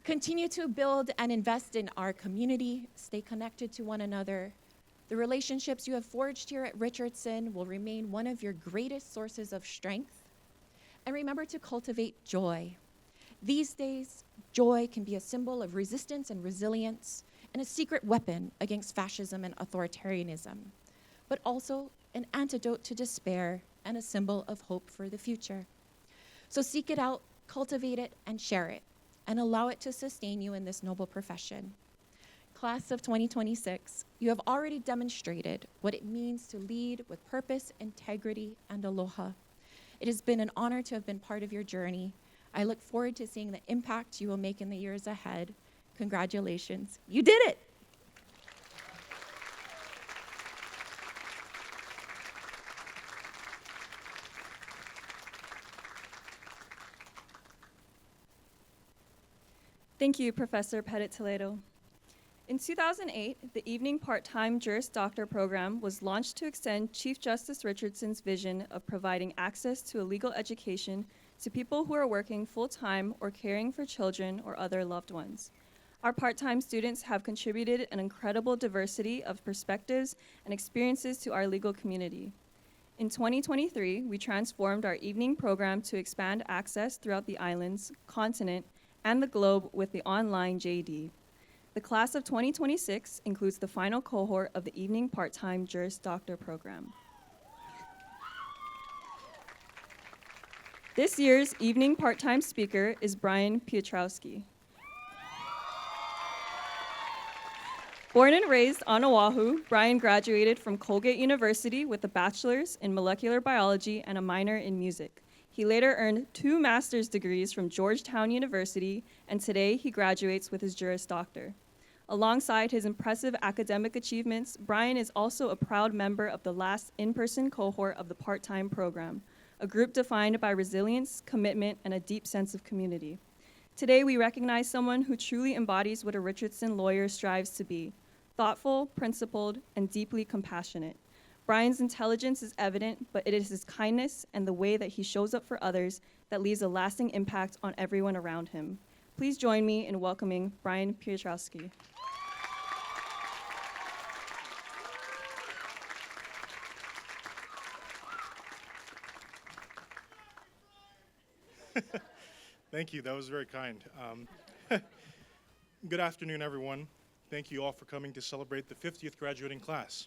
Continue to build and invest in our community, stay connected to one another. The relationships you have forged here at Richardson will remain one of your greatest sources of strength. And remember to cultivate joy. These days, joy can be a symbol of resistance and resilience, and a secret weapon against fascism and authoritarianism, but also an antidote to despair and a symbol of hope for the future. So seek it out, cultivate it, and share it, and allow it to sustain you in this noble profession. Class of 2026, you have already demonstrated what it means to lead with purpose, integrity, and aloha. It has been an honor to have been part of your journey. I look forward to seeing the impact you will make in the years ahead. Congratulations, you did it! Thank you, Professor Pettit-Toledo. In 2008, the evening part-time Juris Doctor program was launched to extend Chief Justice Richardson's vision of providing access to a legal education to people who are working full-time or caring for children or other loved ones. Our part-time students have contributed an incredible diversity of perspectives and experiences to our legal community. In 2023, we transformed our evening program to expand access throughout the islands, continent, and the globe with the online JD. The class of 2026 includes the final cohort of the evening part-time Juris Doctor program. This year's evening part-time speaker is Brian Piotrowski. Born and raised on Oahu, Brian graduated from Colgate University with a bachelor's in molecular biology and a minor in music. He later earned 2 master's degrees from Georgetown University, and today he graduates with his Juris Doctor. Alongside his impressive academic achievements, Brian is also a proud member of the last in-person cohort of the part-time program, a group defined by resilience, commitment, and a deep sense of community. Today, we recognize someone who truly embodies what a Richardson lawyer strives to be: thoughtful, principled, and deeply compassionate. Brian's intelligence is evident, but it is his kindness and the way that he shows up for others that leaves a lasting impact on everyone around him. Please join me in welcoming Brian Piotrowski. Thank you. That was very kind. Good afternoon, everyone. Thank you all for coming to celebrate the 50th graduating class.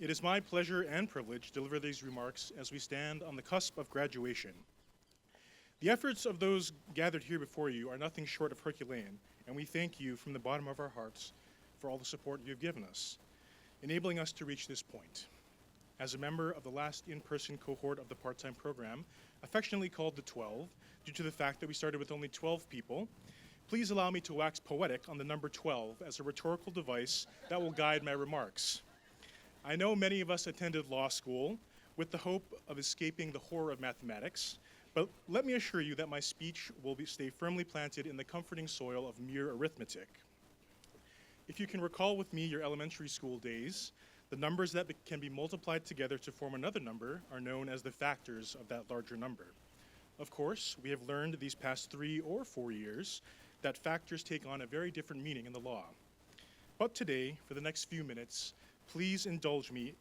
It is my pleasure and privilege to deliver these remarks as we stand on the cusp of graduation. The efforts of those gathered here before you are nothing short of Herculean, and we thank you from the bottom of our hearts for all the support you have given us, enabling us to reach this point. As a member of the last in-person cohort of the part-time program, affectionately called the 12, due to the fact that we started with only 12 people, please allow me to wax poetic on the number 12 as a rhetorical device that will guide my remarks. I know many of us attended law school with the hope of escaping the horror of mathematics, but let me assure you that my speech will stay firmly planted in the comforting soil of mere arithmetic. If you can recall with me your elementary school days, the numbers that can be multiplied together to form another number are known as the factors of that larger number. Of course, we have learned these past 3 or 4 years that factors take on a very different meaning in the law. But today, for the next few minutes, please indulge me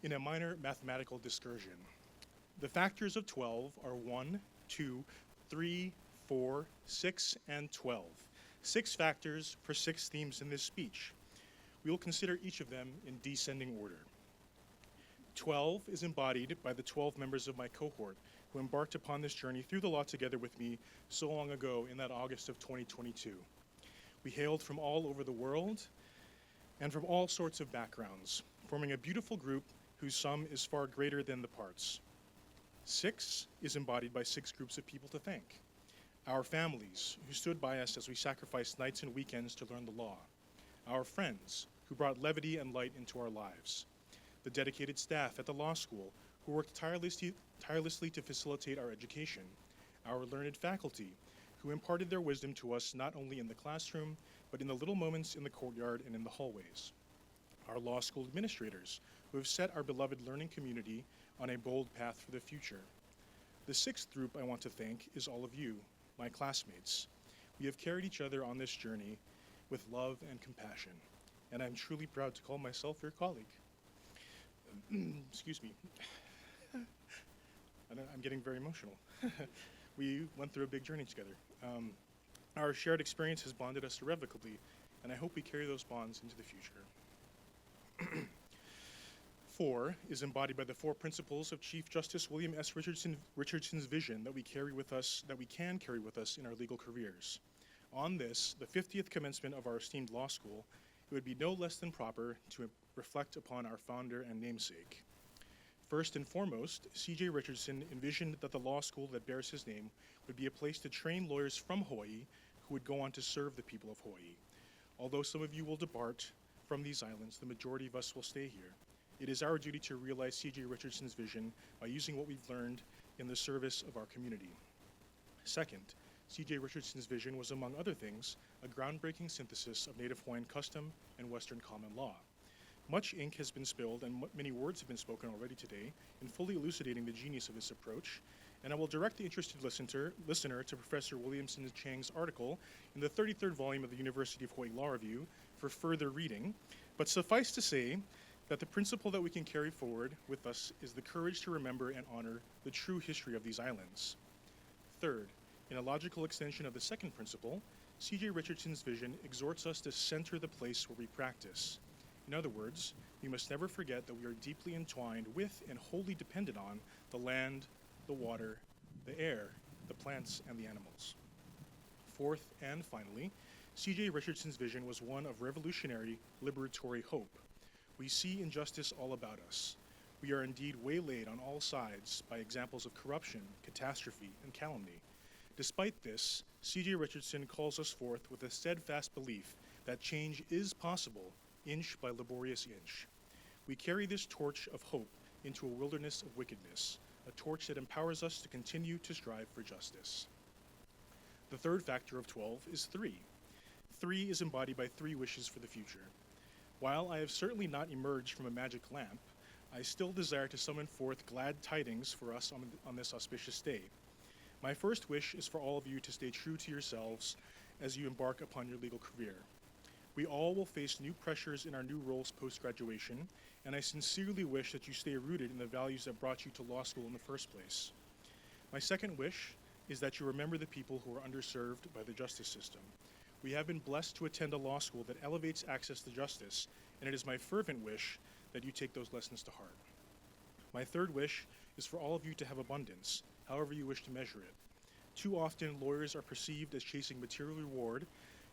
in a minor mathematical discursion. The factors of 12 are 1, 2, 3, 4, 6, and 12. 6 factors for 6 themes in this speech. We will consider each of them in descending order. 12 is embodied by the 12 members of my cohort who embarked upon this journey through the law together with me so long ago in that August of 2022. We hailed from all over the world and from all sorts of backgrounds, forming a beautiful group whose sum is far greater than the parts. 6 is embodied by 6 groups of people to thank. Our families, who stood by us as we sacrificed nights and weekends to learn the law. Our friends, who brought levity and light into our lives. The dedicated staff at the law school, who worked tirelessly to facilitate our education. Our learned faculty, who imparted their wisdom to us not only in the classroom, but in the little moments in the courtyard and in the hallways. Our law school administrators, who have set our beloved learning community on a bold path for the future. The 6th group I want to thank is all of you, my classmates. We have carried each other on this journey with love and compassion, and I'm truly proud to call myself your colleague. Excuse me. I'm getting very emotional. We went through a big journey together. Our shared experience has bonded us irrevocably, and I hope we carry those bonds into the future. 4 is embodied by the 4 principles of Chief Justice William S. Richardson's vision that we can carry with us in our legal careers. On this, the 50th commencement of our esteemed law school, it would be no less than proper to reflect upon our founder and namesake. First and foremost, C.J. Richardson envisioned that the law school that bears his name would be a place to train lawyers from Hawaii who would go on to serve the people of Hawaii. Although some of you will depart from these islands, the majority of us will stay here. It is our duty to realize C.J. Richardson's vision by using what we've learned in the service of our community. Second, C.J. Richardson's vision was, among other things, a groundbreaking synthesis of Native Hawaiian custom and Western common law. Much ink has been spilled and many words have been spoken already today in fully elucidating the genius of this approach, and I will direct the interested listener to Professor Williamson Chang's article in the 33rd volume of the University of Hawaii Law Review for further reading, but suffice to say that the principle that we can carry forward with us is the courage to remember and honor the true history of these islands. Third, in a logical extension of the second principle, C.J. Richardson's vision exhorts us to center the place where we practice. In other words, we must never forget that we are deeply entwined with and wholly dependent on the land, the water, the air, the plants, and the animals. Fourth and finally, C.J. Richardson's vision was one of revolutionary, liberatory hope. We see injustice all about us. We are indeed waylaid on all sides by examples of corruption, catastrophe, and calumny. Despite this, C.J. Richardson calls us forth with a steadfast belief that change is possible, inch by laborious inch. We carry this torch of hope into a wilderness of wickedness, a torch that empowers us to continue to strive for justice. The third factor of 12 is 3. 3 is embodied by 3 wishes for the future. While I have certainly not emerged from a magic lamp, I still desire to summon forth glad tidings for us on this auspicious day. My first wish is for all of you to stay true to yourselves as you embark upon your legal career. We all will face new pressures in our new roles post-graduation, and I sincerely wish that you stay rooted in the values that brought you to law school in the first place. My second wish is that you remember the people who are underserved by the justice system. We have been blessed to attend a law school that elevates access to justice, and it is my fervent wish that you take those lessons to heart. My third wish is for all of you to have abundance, however you wish to measure it. Too often, lawyers are perceived as chasing material reward,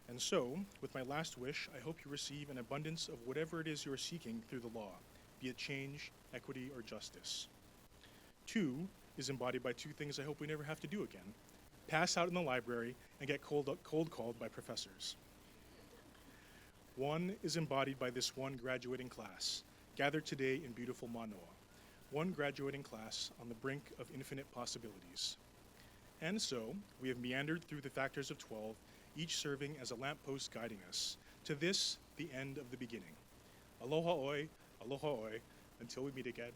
and so, with my last wish, I hope you receive an abundance of whatever it is you are seeking through the law, be it change, equity, or justice. 2 is embodied by 2 things I hope we never have to do again: pass out in the library and get cold called by professors. 1 is embodied by this one graduating class, gathered today in beautiful Manoa. 1 graduating class on the brink of infinite possibilities. And so, we have meandered through the factors of 12, each serving as a lamppost guiding us to this, the end of the beginning. Aloha oi, until we meet again.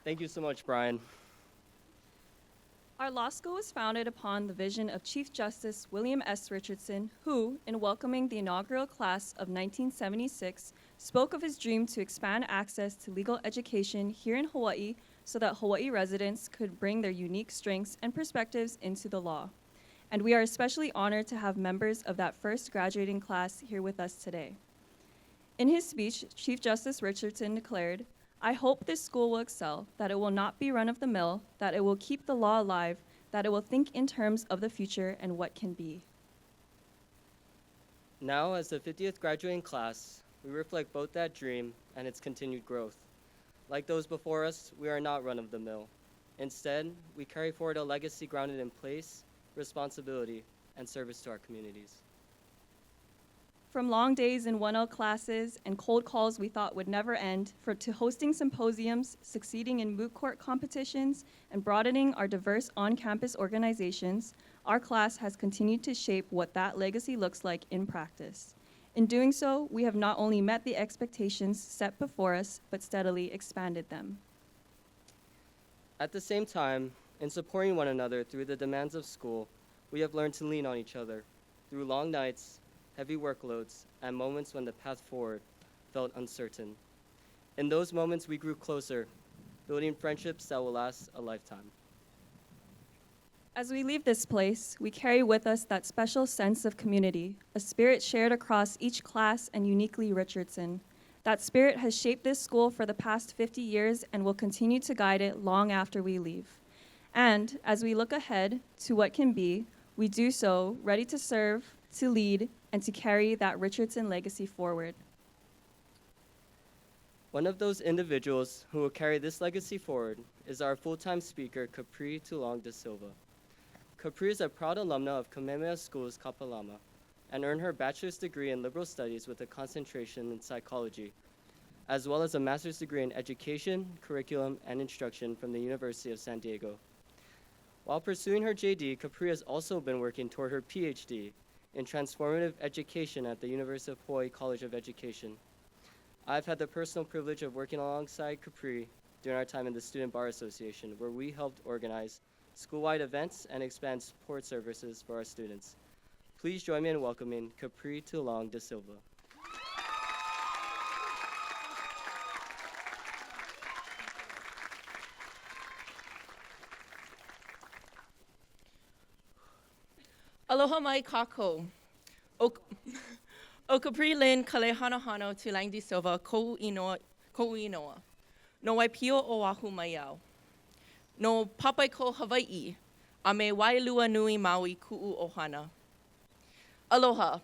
Thank you so much, Brian. Our law school was founded upon the vision of Chief Justice William S. Richardson, who, in welcoming the inaugural class of 1976, spoke of his dream to expand access to legal education here in Hawaii so that Hawaii residents could bring their unique strengths and perspectives into the law. And we are especially honored to have members of that first graduating class here with us today. In his speech, Chief Justice Richardson declared, "I hope this school will excel, that it will not be run-of-the-mill, that it will keep the law alive, that it will think in terms of the future and what can be." Now, as the 50th graduating class, we reflect both that dream and its continued growth. Like those before us, we are not run-of-the-mill. Instead, we carry forward a legacy grounded in place, responsibility, and service to our communities. From long days in 1L classes and cold calls we thought would never end, to hosting symposiums, succeeding in moot court competitions, and broadening our diverse on-campus organizations, our class has continued to shape what that legacy looks like in practice. In doing so, we have not only met the expectations set before us, but steadily expanded them. At the same time, in supporting one another through the demands of school, we have learned to lean on each other through long nights, heavy workloads, and moments when the path forward felt uncertain. In those moments, we grew closer, building friendships that will last a lifetime. As we leave this place, we carry with us that special sense of community, a spirit shared across each class and uniquely Richardson. That spirit has shaped this school for the past 50 years and will continue to guide it long after we leave. And as we look ahead to what can be, we do so ready to serve, to lead, and to carry that Richardson legacy forward. One of those individuals who will carry this legacy forward is our full-time speaker, Capri Tulong de Silva. Capri is a proud alumna of Kamehameha School's Kapalama and earned her bachelor's degree in liberal studies with a concentration in psychology, as well as a master's degree in education, curriculum, and instruction from the University of San Diego. While pursuing her JD, Capri has also been working toward her PhD in transformative education at the University of Hawaii College of Education. I've had the personal privilege of working alongside Capri during our time in the Student Bar Association, where we helped organize school-wide events and expand support services for our students. Please join me in welcoming Capri Tulong de Silva. Aloha mai kako. O Capri Lynn Kalehanahano Tulang de Silva ko inoa. No waipio Oahu mai au. No papai ko Hawaii. A me wailua nui Maui ku'u ohana. Aloha.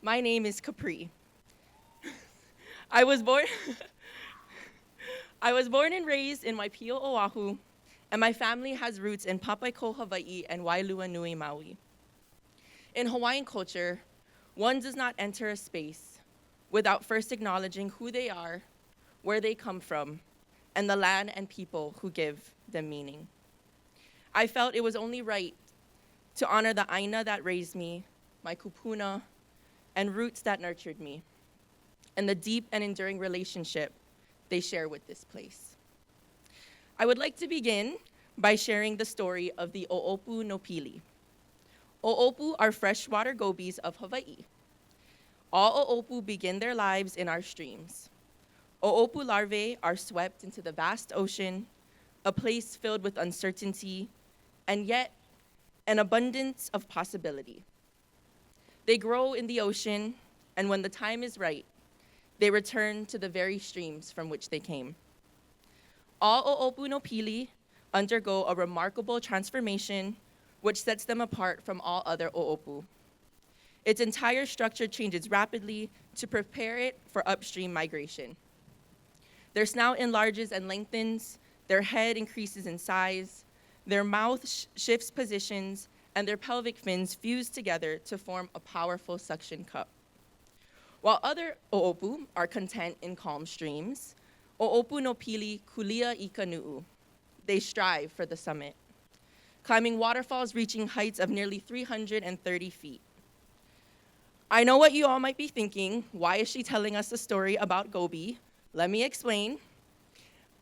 My name is Capri. I was born and raised in Waipio, Oahu, and my family has roots in Papaiko, Hawaii, and Wailua Nui, Maui. In Hawaiian culture, one does not enter a space without first acknowledging who they are, where they come from, and the land and people who give them meaning. I felt it was only right to honor the Aina that raised me, my kupuna, and roots that nurtured me, and the deep and enduring relationship they share with this place. I would like to begin by sharing the story of the O'opu no Pili. O'opu are freshwater gobies of Hawaii. All O'opu begin their lives in our streams. O'opu larvae are swept into the vast ocean, a place filled with uncertainty, and yet an abundance of possibility. They grow in the ocean, and when the time is right, they return to the very streams from which they came. All O'opu no Pili undergo a remarkable transformation which sets them apart from all other O'opu. Its entire structure changes rapidly to prepare it for upstream migration. Their snout enlarges and lengthens, their head increases in size, their mouth shifts positions, and their pelvic fins fuse together to form a powerful suction cup. While other O'opu are content in calm streams, O'opu no Pili kulia ika nu'u. They strive for the summit, climbing waterfalls reaching heights of nearly 330 feet. I know what you all might be thinking. Why is she telling us a story about Gobi? Let me explain.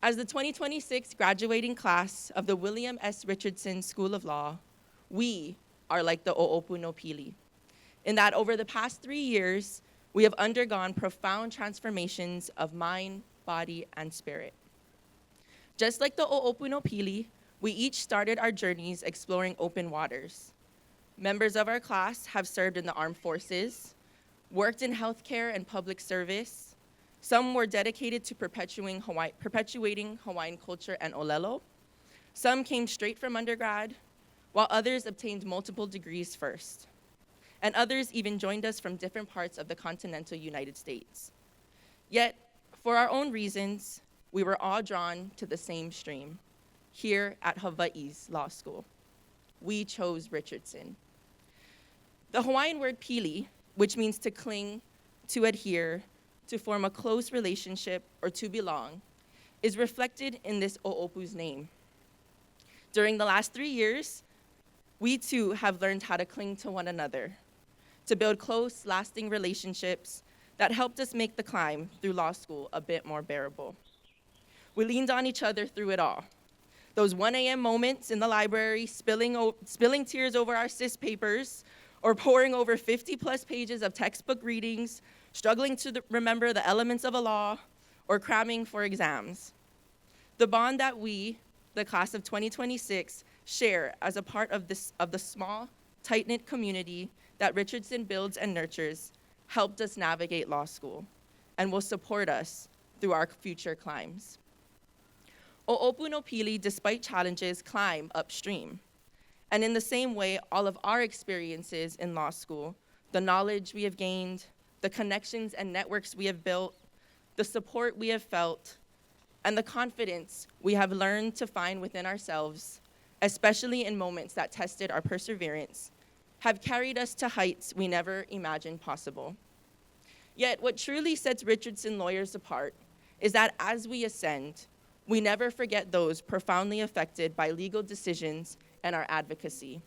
As the 2026 graduating class of the William S. Richardson School of Law, we are like the O'opu no Pili, in that over the past 3 years, we have undergone profound transformations of mind, body, and spirit. Just like the O'opu no Pili, we each started our journeys exploring open waters. Members of our class have served in the armed forces, worked in healthcare and public service. Some were dedicated to perpetuating Hawaiian culture and olelo. Some came straight from undergrad, while others obtained multiple degrees first. And others even joined us from different parts of the continental United States. Yet, for our own reasons, we were all drawn to the same stream, here at Hawaii's law school. We chose Richardson. The Hawaiian word pili, which means to cling, to adhere, to form a close relationship, or to belong, is reflected in this O'opu's name. During the last 3 years, we too have learned how to cling to one another, to build close, lasting relationships that helped us make the climb through law school a bit more bearable. We leaned on each other through it all. Those 1 a.m. moments in the library, spilling tears over our SIS papers, or poring over 50+ pages of textbook readings, struggling to remember the elements of a law, or cramming for exams. The bond that we, the class of 2026, share as a part of the small, tight-knit community that Richardson builds and nurtures helped us navigate law school and will support us through our future climbs. O'opu no Pili, despite challenges, climb upstream. And in the same way, all of our experiences in law school, the knowledge we have gained, the connections and networks we have built, the support we have felt, and the confidence we have learned to find within ourselves, especially in moments that tested our perseverance, have carried us to heights we never imagined possible. Yet what truly sets Richardson lawyers apart is that as we ascend, we never forget those profoundly affected by legal decisions and our advocacy.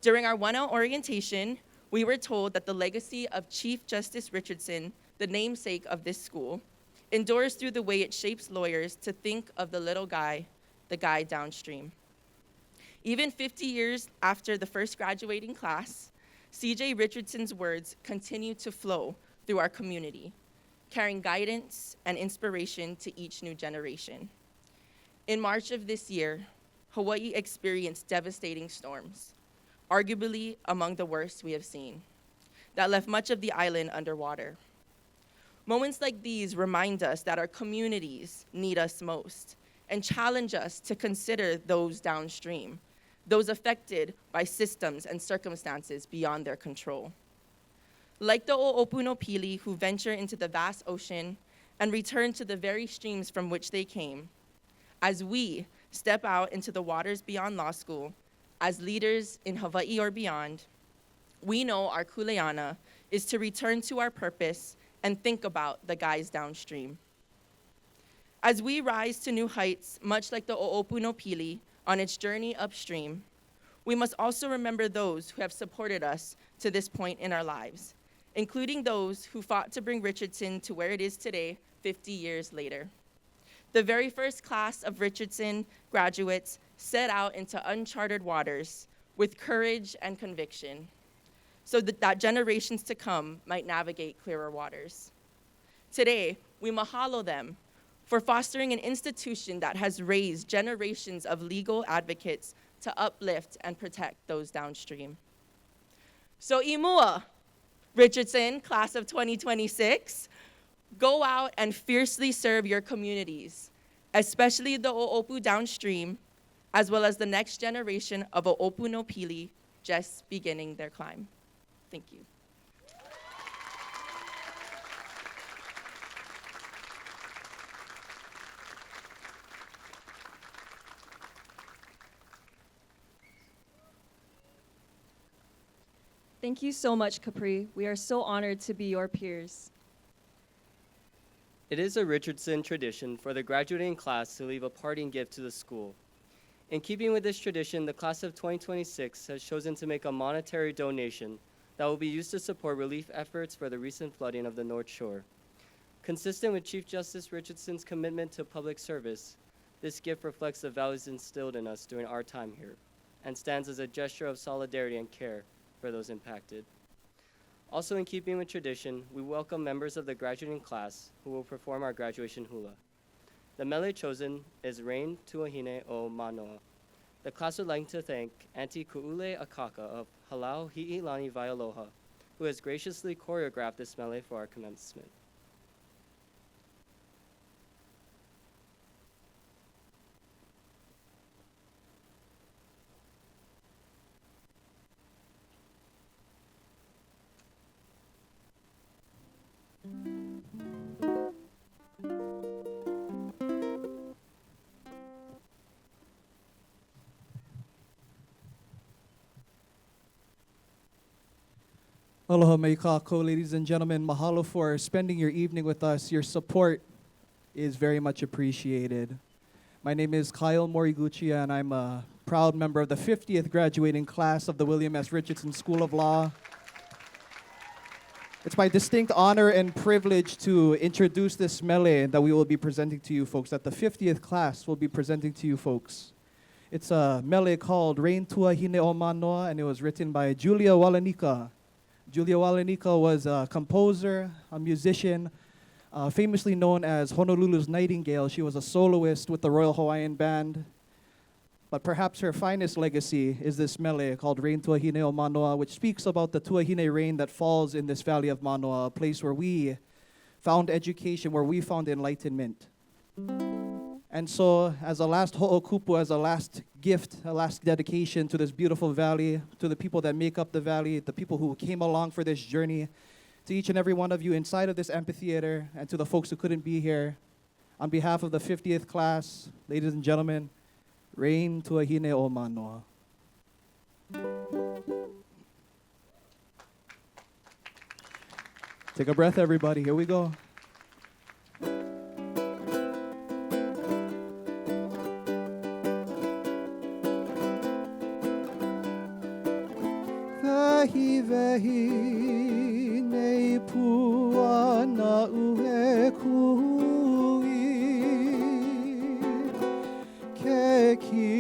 During our 1L orientation, we were told that the legacy of Chief Justice Richardson, the namesake of this school, endures through the way it shapes lawyers to think of the little guy, the guy downstream. Even 50 years after the first graduating class, C.J. Richardson's words continue to flow through our community, carrying guidance and inspiration to each new generation. In March of this year, Hawaii experienced devastating storms, arguably among the worst we have seen, that left much of the island underwater. Moments like these remind us that our communities need us most and challenge us to consider those downstream, those affected by systems and circumstances beyond their control. Like the O'opu no Pili who venture into the vast ocean and return to the very streams from which they came, as we step out into the waters beyond law school, as leaders in Hawaii or beyond, we know our kuleana is to return to our purpose and think about the guys downstream. As we rise to new heights, much like the O'opunopili on its journey upstream, we must also remember those who have supported us to this point in our lives, including those who fought to bring Richardson to where it is today, 50 years later. The very first class of Richardson graduates set out into uncharted waters with courage and conviction, so that generations to come might navigate clearer waters. Today, we mahalo them for fostering an institution that has raised generations of legal advocates to uplift and protect those downstream. So Imua, Richardson, class of 2026, go out and fiercely serve your communities, especially the O'opu downstream, as well as the next generation of O'opunopili just beginning their climb. Thank you. Thank you so much, Capri. We are so honored to be your peers. It is a Richardson tradition for the graduating class to leave a parting gift to the school. In keeping with this tradition, the class of 2026 has chosen to make a monetary donation that will be used to support relief efforts for the recent flooding of the North Shore. Consistent with Chief Justice Richardson's commitment to public service, this gift reflects the values instilled in us during our time here and stands as a gesture of solidarity and care for those impacted. Also in keeping with tradition, we welcome members of the graduating class who will perform our graduation hula. The mele chosen is Rain Tuahine o Manoa. The class would like to thank Auntie Ku'ule Akaka of Halau Hi'ilani Vaialoha, who has graciously choreographed this mele for our commencement. Aloha mai kākou, ladies and gentlemen. Mahalo for spending your evening with us. Your support is very much appreciated. My name is Kyle Moriguchi, and I'm a proud member of the 50th graduating class of the William S. Richardson School of Law. It's my distinct honor and privilege to introduce this mele that we will be presenting to you folks, that the 50th class will be presenting to you folks. It's a mele called Rain Tuahine o Manoa, and it was written by Julia Walanika. Julia Walanika was a composer, a musician, famously known as Honolulu's Nightingale. She was a soloist with the Royal Hawaiian Band. But perhaps her finest legacy is this mele called Rain Tuahine o Manoa, which speaks about the tuahine rain that falls in this valley of Manoa, a place where we found education, where we found enlightenment. And so, as a last ho'okupu, as a last gift, a last dedication to this beautiful valley, to the people that make up the valley, the people who came along for this journey, to each and every one of you inside of this amphitheater, and to the folks who couldn't be here, on behalf of the 50th class, ladies and gentlemen, Rain Tuahine o Manoa. Take a breath, everybody. Here we go. Vehi vehi nei pua na ue kui ke ki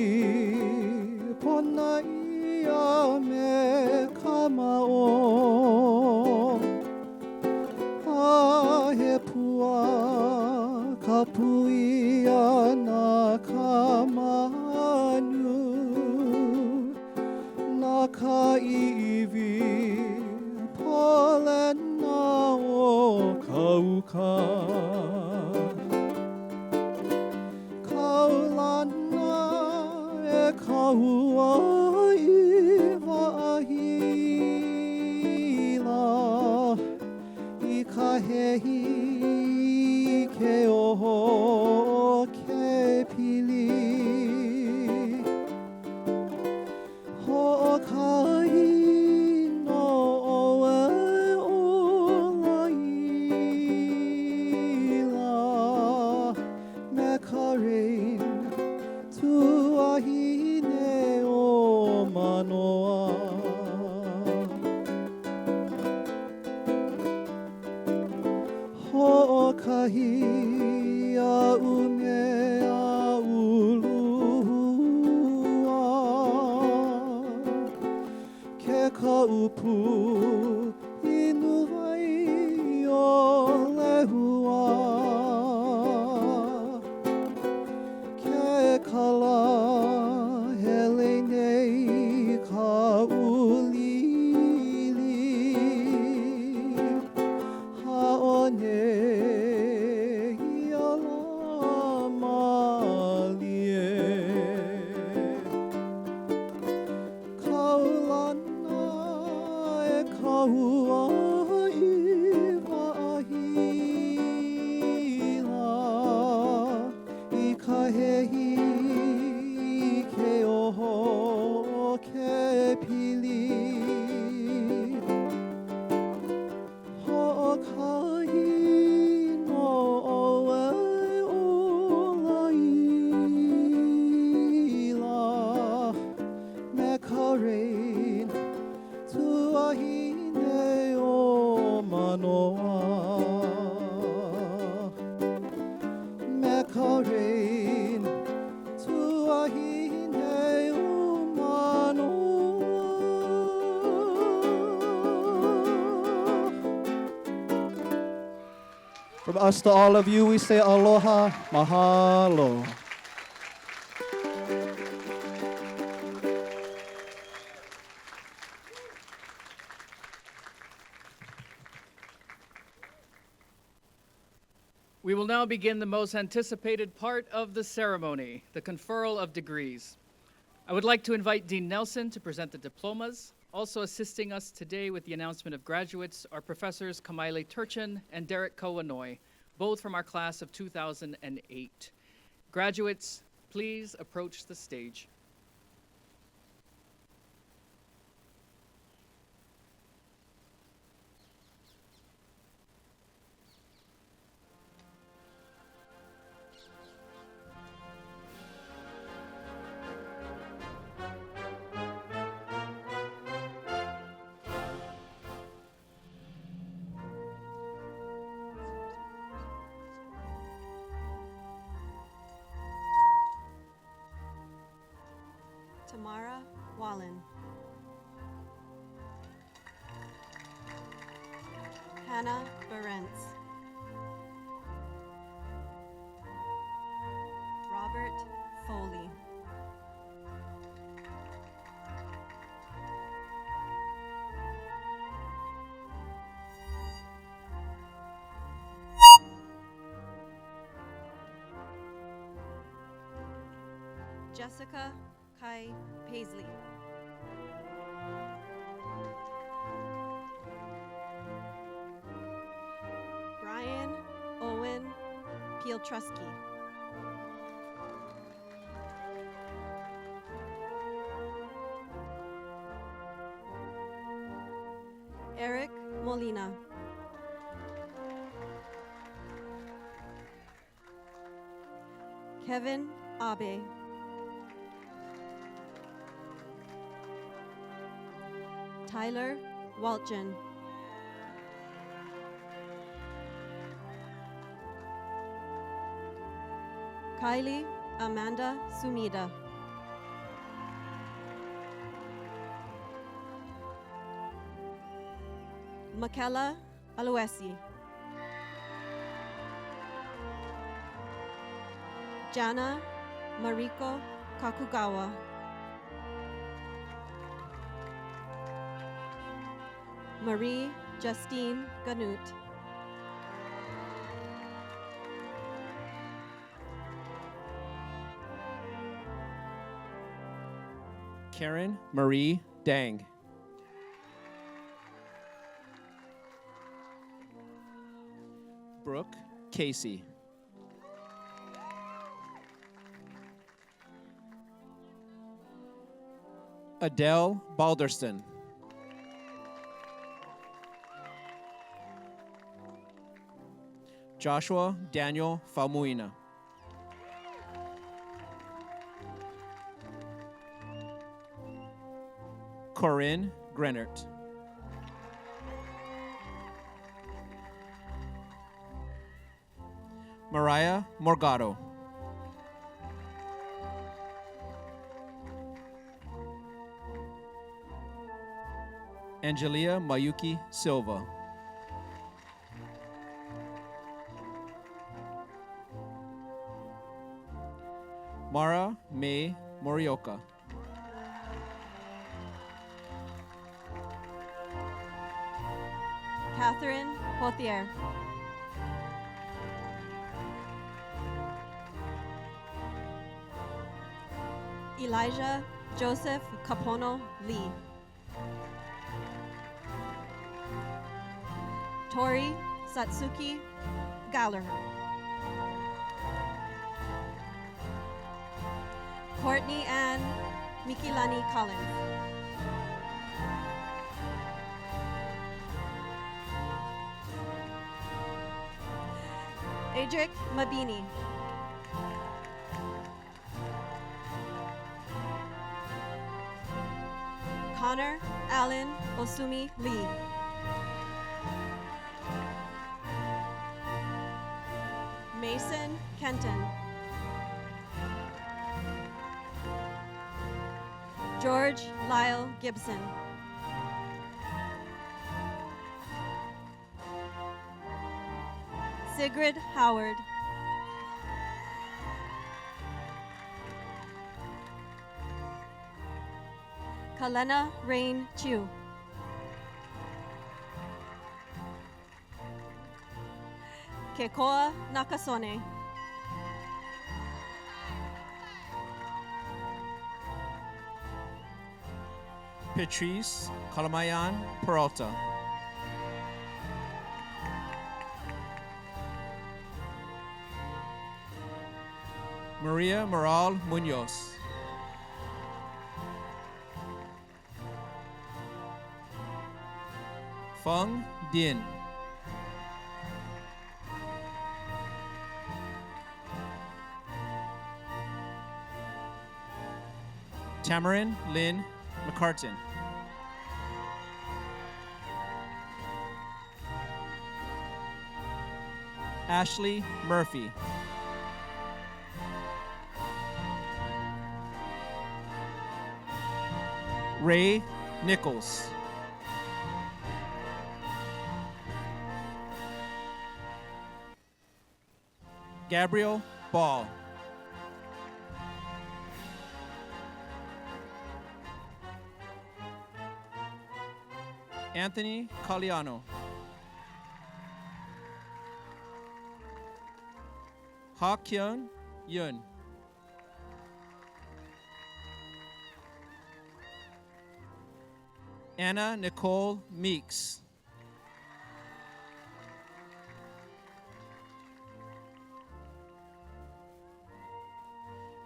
pona ia me kamao a he pua ka pui ana kamanu ka iwi polena o kauka kaulana e kaua i wahila i ka hehi ke oho ke pili ho'okahi a'ume a'ulua ke kaupu inuai o lehua ke kala hele nei ka ulili ha'one ia la malie kaulana e kahua i wa'ahila i ka hehi ke oho o ke pili ho'okahi no oe o laila me ka rain tuahine o manoa me ka rain tuahine o manoa. From us to all of you, we say aloha, mahalo. We will now begin the most anticipated part of the ceremony, the conferral of degrees. I would like to invite Dean Nelson to present the diplomas. Also assisting us today with the announcement of graduates are Professors Kamaile Turchin and Derek Kawanoy, both from our class of 2008. Graduates, please approach the stage. Tamara Wallen. Hannah Berentz. Robert Foley. Jessica Kai Paisley. Brian Owen Piotrowski. Eric Molina. Kevin Abe. Tyler Waltgen. Kylie Amanda Sumida. Makela Aloesi. Jana Mariko Kakugawa. Marie Justine Ganut. Karen Marie Dang. Brooke Casey. Adele Balderston. Joshua Daniel Famuina. Corinne Grenert. Mariah Morgado. Angelia Mayuki Silva. Mara May Morioka. Catherine Pothier. Elijah Joseph Capono Lee. Tori Satsuki Gallagher. Courtney Ann Mikilani Collins. Adric Mabini. Connor Allen Osumi Lee. Mason Kenton. George Lyle Gibson. Sigrid Howard. Kalena Rain Chu. Kekoa Nakasone. Patrice Kalamayan Peralta. Maria Moral Munoz. Feng Din. Tamarin Lynn McCartan. Ashley Murphy. Ray Nichols. Gabriel Ball. Anthony Caliano. Ha Kyun Yun. Anna Nicole Meeks.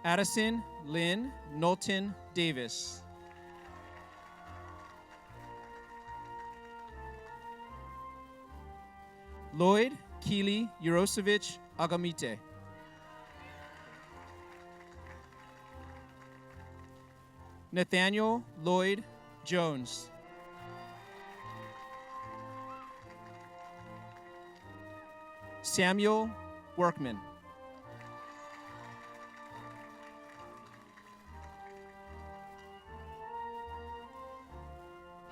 Addison Lynn Knowlton Davis. Lloyd Keely Yurosevich Agamite. Nathaniel Lloyd Jones. Samuel Workman.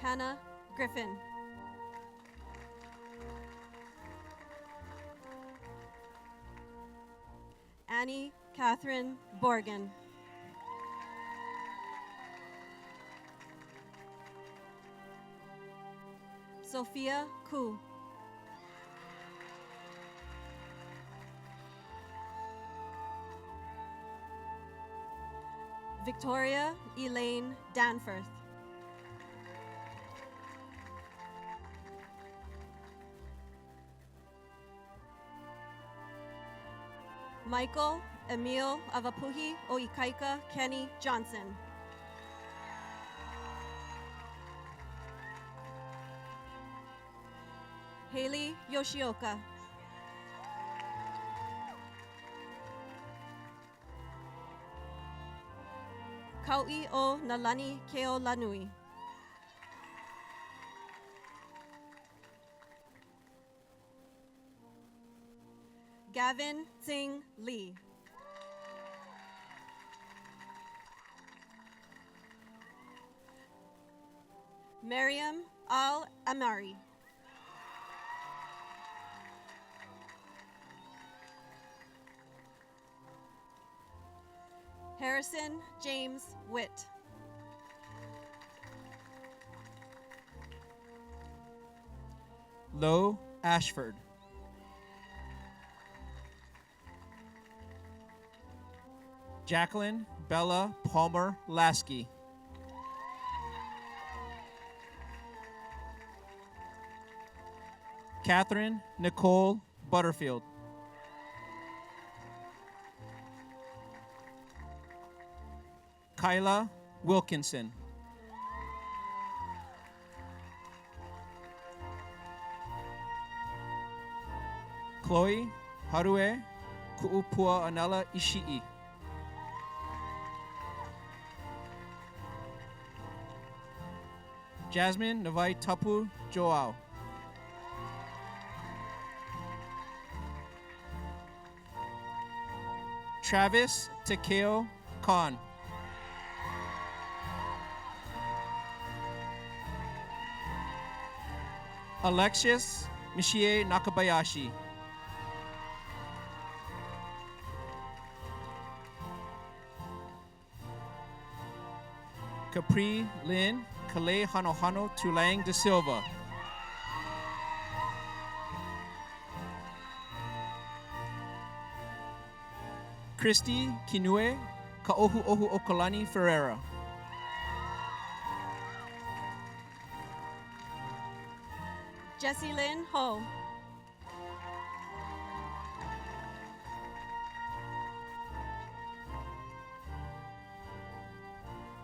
Hannah Griffin. Annie Catherine Borgen. Sophia Ku. Victoria Elaine Danforth. Michael Emil Avapuhi Oikaika Kenny Johnson. Haley Yoshioka. Kau'i o Nalani Keo Lanui. Gavin Singh Lee. Mariam Al Amari. Harrison James Witt. Lo Ashford. Jacqueline Bella Palmer Lasky. Catherine Nicole Butterfield. Kyla Wilkinson. Chloe Harue Ku'upua Anela Ishii. Jasmine Navai Tapu Joao. Travis Takeo Khan. Alexis Michie Nakabayashi. Capri Lin Kale Hanohano Tulang de Silva. Christy Kinue Kaohu Ohu Okalani Ferreira. Jessie Lynn Ho.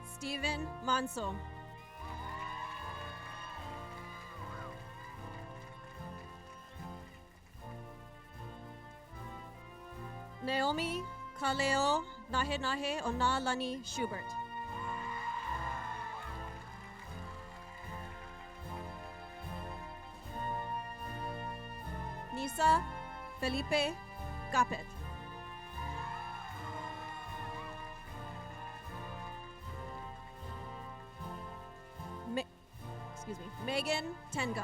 Stephen Manso. Naomi Kaleo Nahe Nahe Onalani Schubert. Nisa Felipe Capet. Megan Tengum.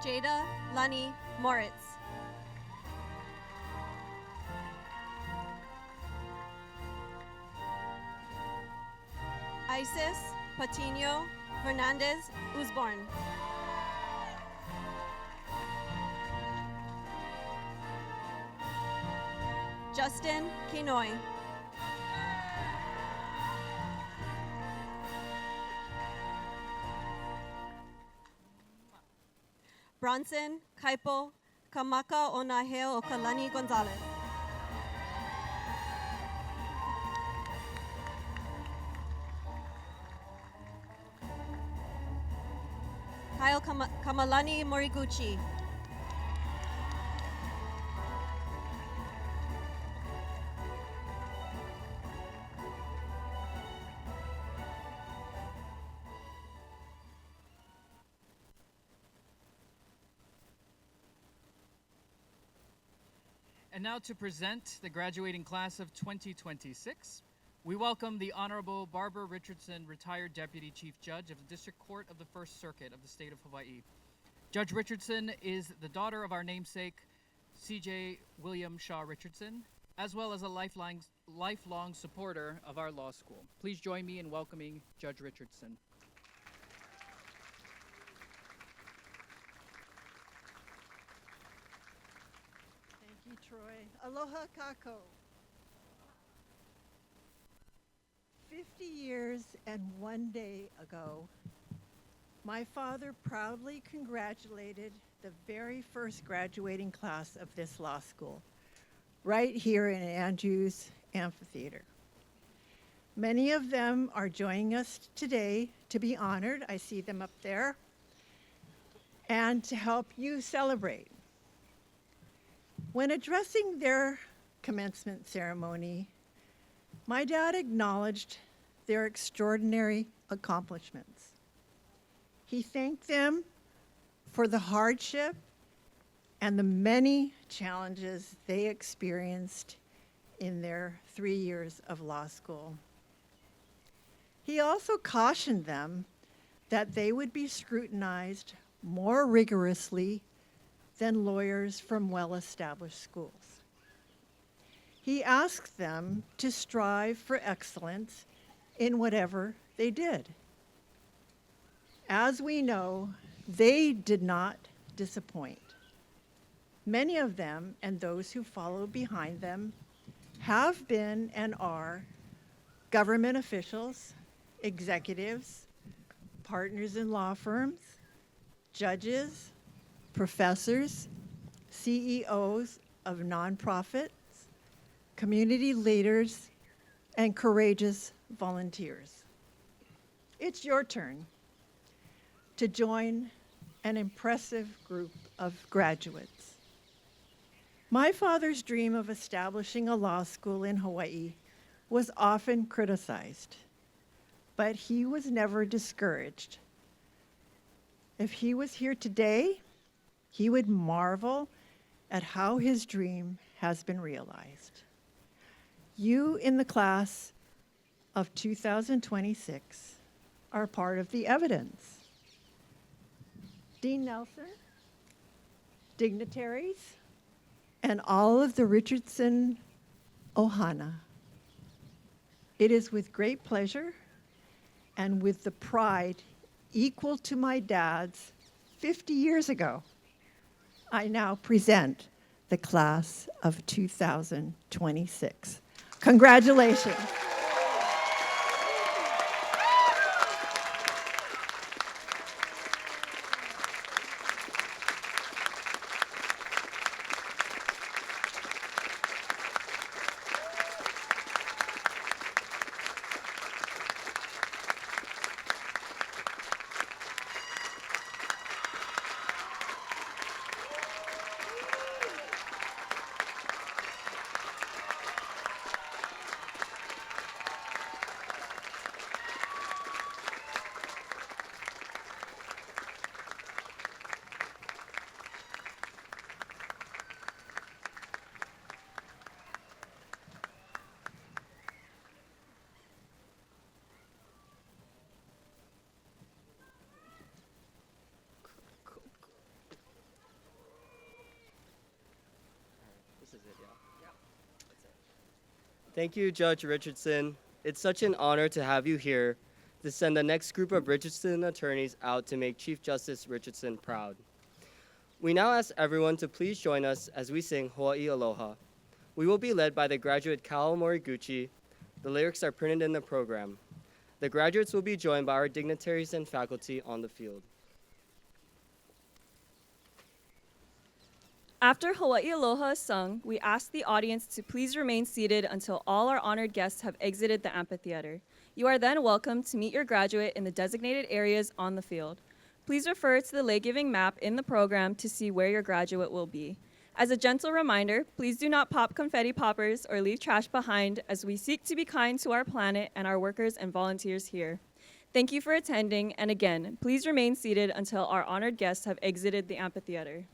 Jada Lani Moritz. Isis Patino Fernandez Usborn. Justin Kinoy. Bronson Kaipo Kamaka Onaheo Okalani Gonzalez. Kyle Kamalani Moriguchi. And now to present the graduating class of 2026, we welcome the Honorable Barbara Richardson, retired Deputy Chief Judge of the District Court of the First Circuit of the State of Hawaii. Judge Richardson is the daughter of our namesake, C.J. William Shaw Richardson, as well as a lifelong supporter of our law school. Please join me in welcoming Judge Richardson. Thank you, Troy. Aloha kako. 50 years and 1 day ago, my father proudly congratulated the very first graduating class of this law school, right here in Andrews Amphitheater. Many of them are joining us today to be honored. I see them up there. And to help you celebrate. When addressing their commencement ceremony, my dad acknowledged their extraordinary accomplishments. He thanked them for the hardship and the many challenges they experienced in their 3 years of law school. He also cautioned them that they would be scrutinized more rigorously than lawyers from well-established schools. He asked them to strive for excellence in whatever they did. As we know, they did not disappoint. Many of them, and those who followed behind them, have been and are government officials, executives, partners in law firms, judges, professors, CEOs of nonprofits, community leaders, and courageous volunteers. It's your turn to join an impressive group of graduates. My father's dream of establishing a law school in Hawaii was often criticized, but he was never discouraged. If he was here today, he would marvel at how his dream has been realized. You in the class of 2026 are part of the evidence. Dean Nelson, dignitaries, and all of the Richardson Ohana. It is with great pleasure and with the pride equal to my dad's 50 years ago, I now present the class of 2026. Congratulations. This is it, yeah. Thank you, Judge Richardson. It's such an honor to have you here to send the next group of Richardson attorneys out to make Chief Justice Richardson proud. We now ask everyone to please join us as we sing Hawaii Aloha. We will be led by the graduate Kao Moriguchi. The lyrics are printed in the program. The graduates will be joined by our dignitaries and faculty on the field. After Hawaii Aloha is sung, we ask the audience to please remain seated until all our honored guests have exited the amphitheater. You are then welcome to meet your graduate in the designated areas on the field. Please refer to the lay-giving map in the program to see where your graduate will be. As a gentle reminder, please do not pop confetti poppers or leave trash behind as we seek to be kind to our planet and our workers and volunteers here. Thank you for attending, and again, please remain seated until our honored guests have exited the amphitheater.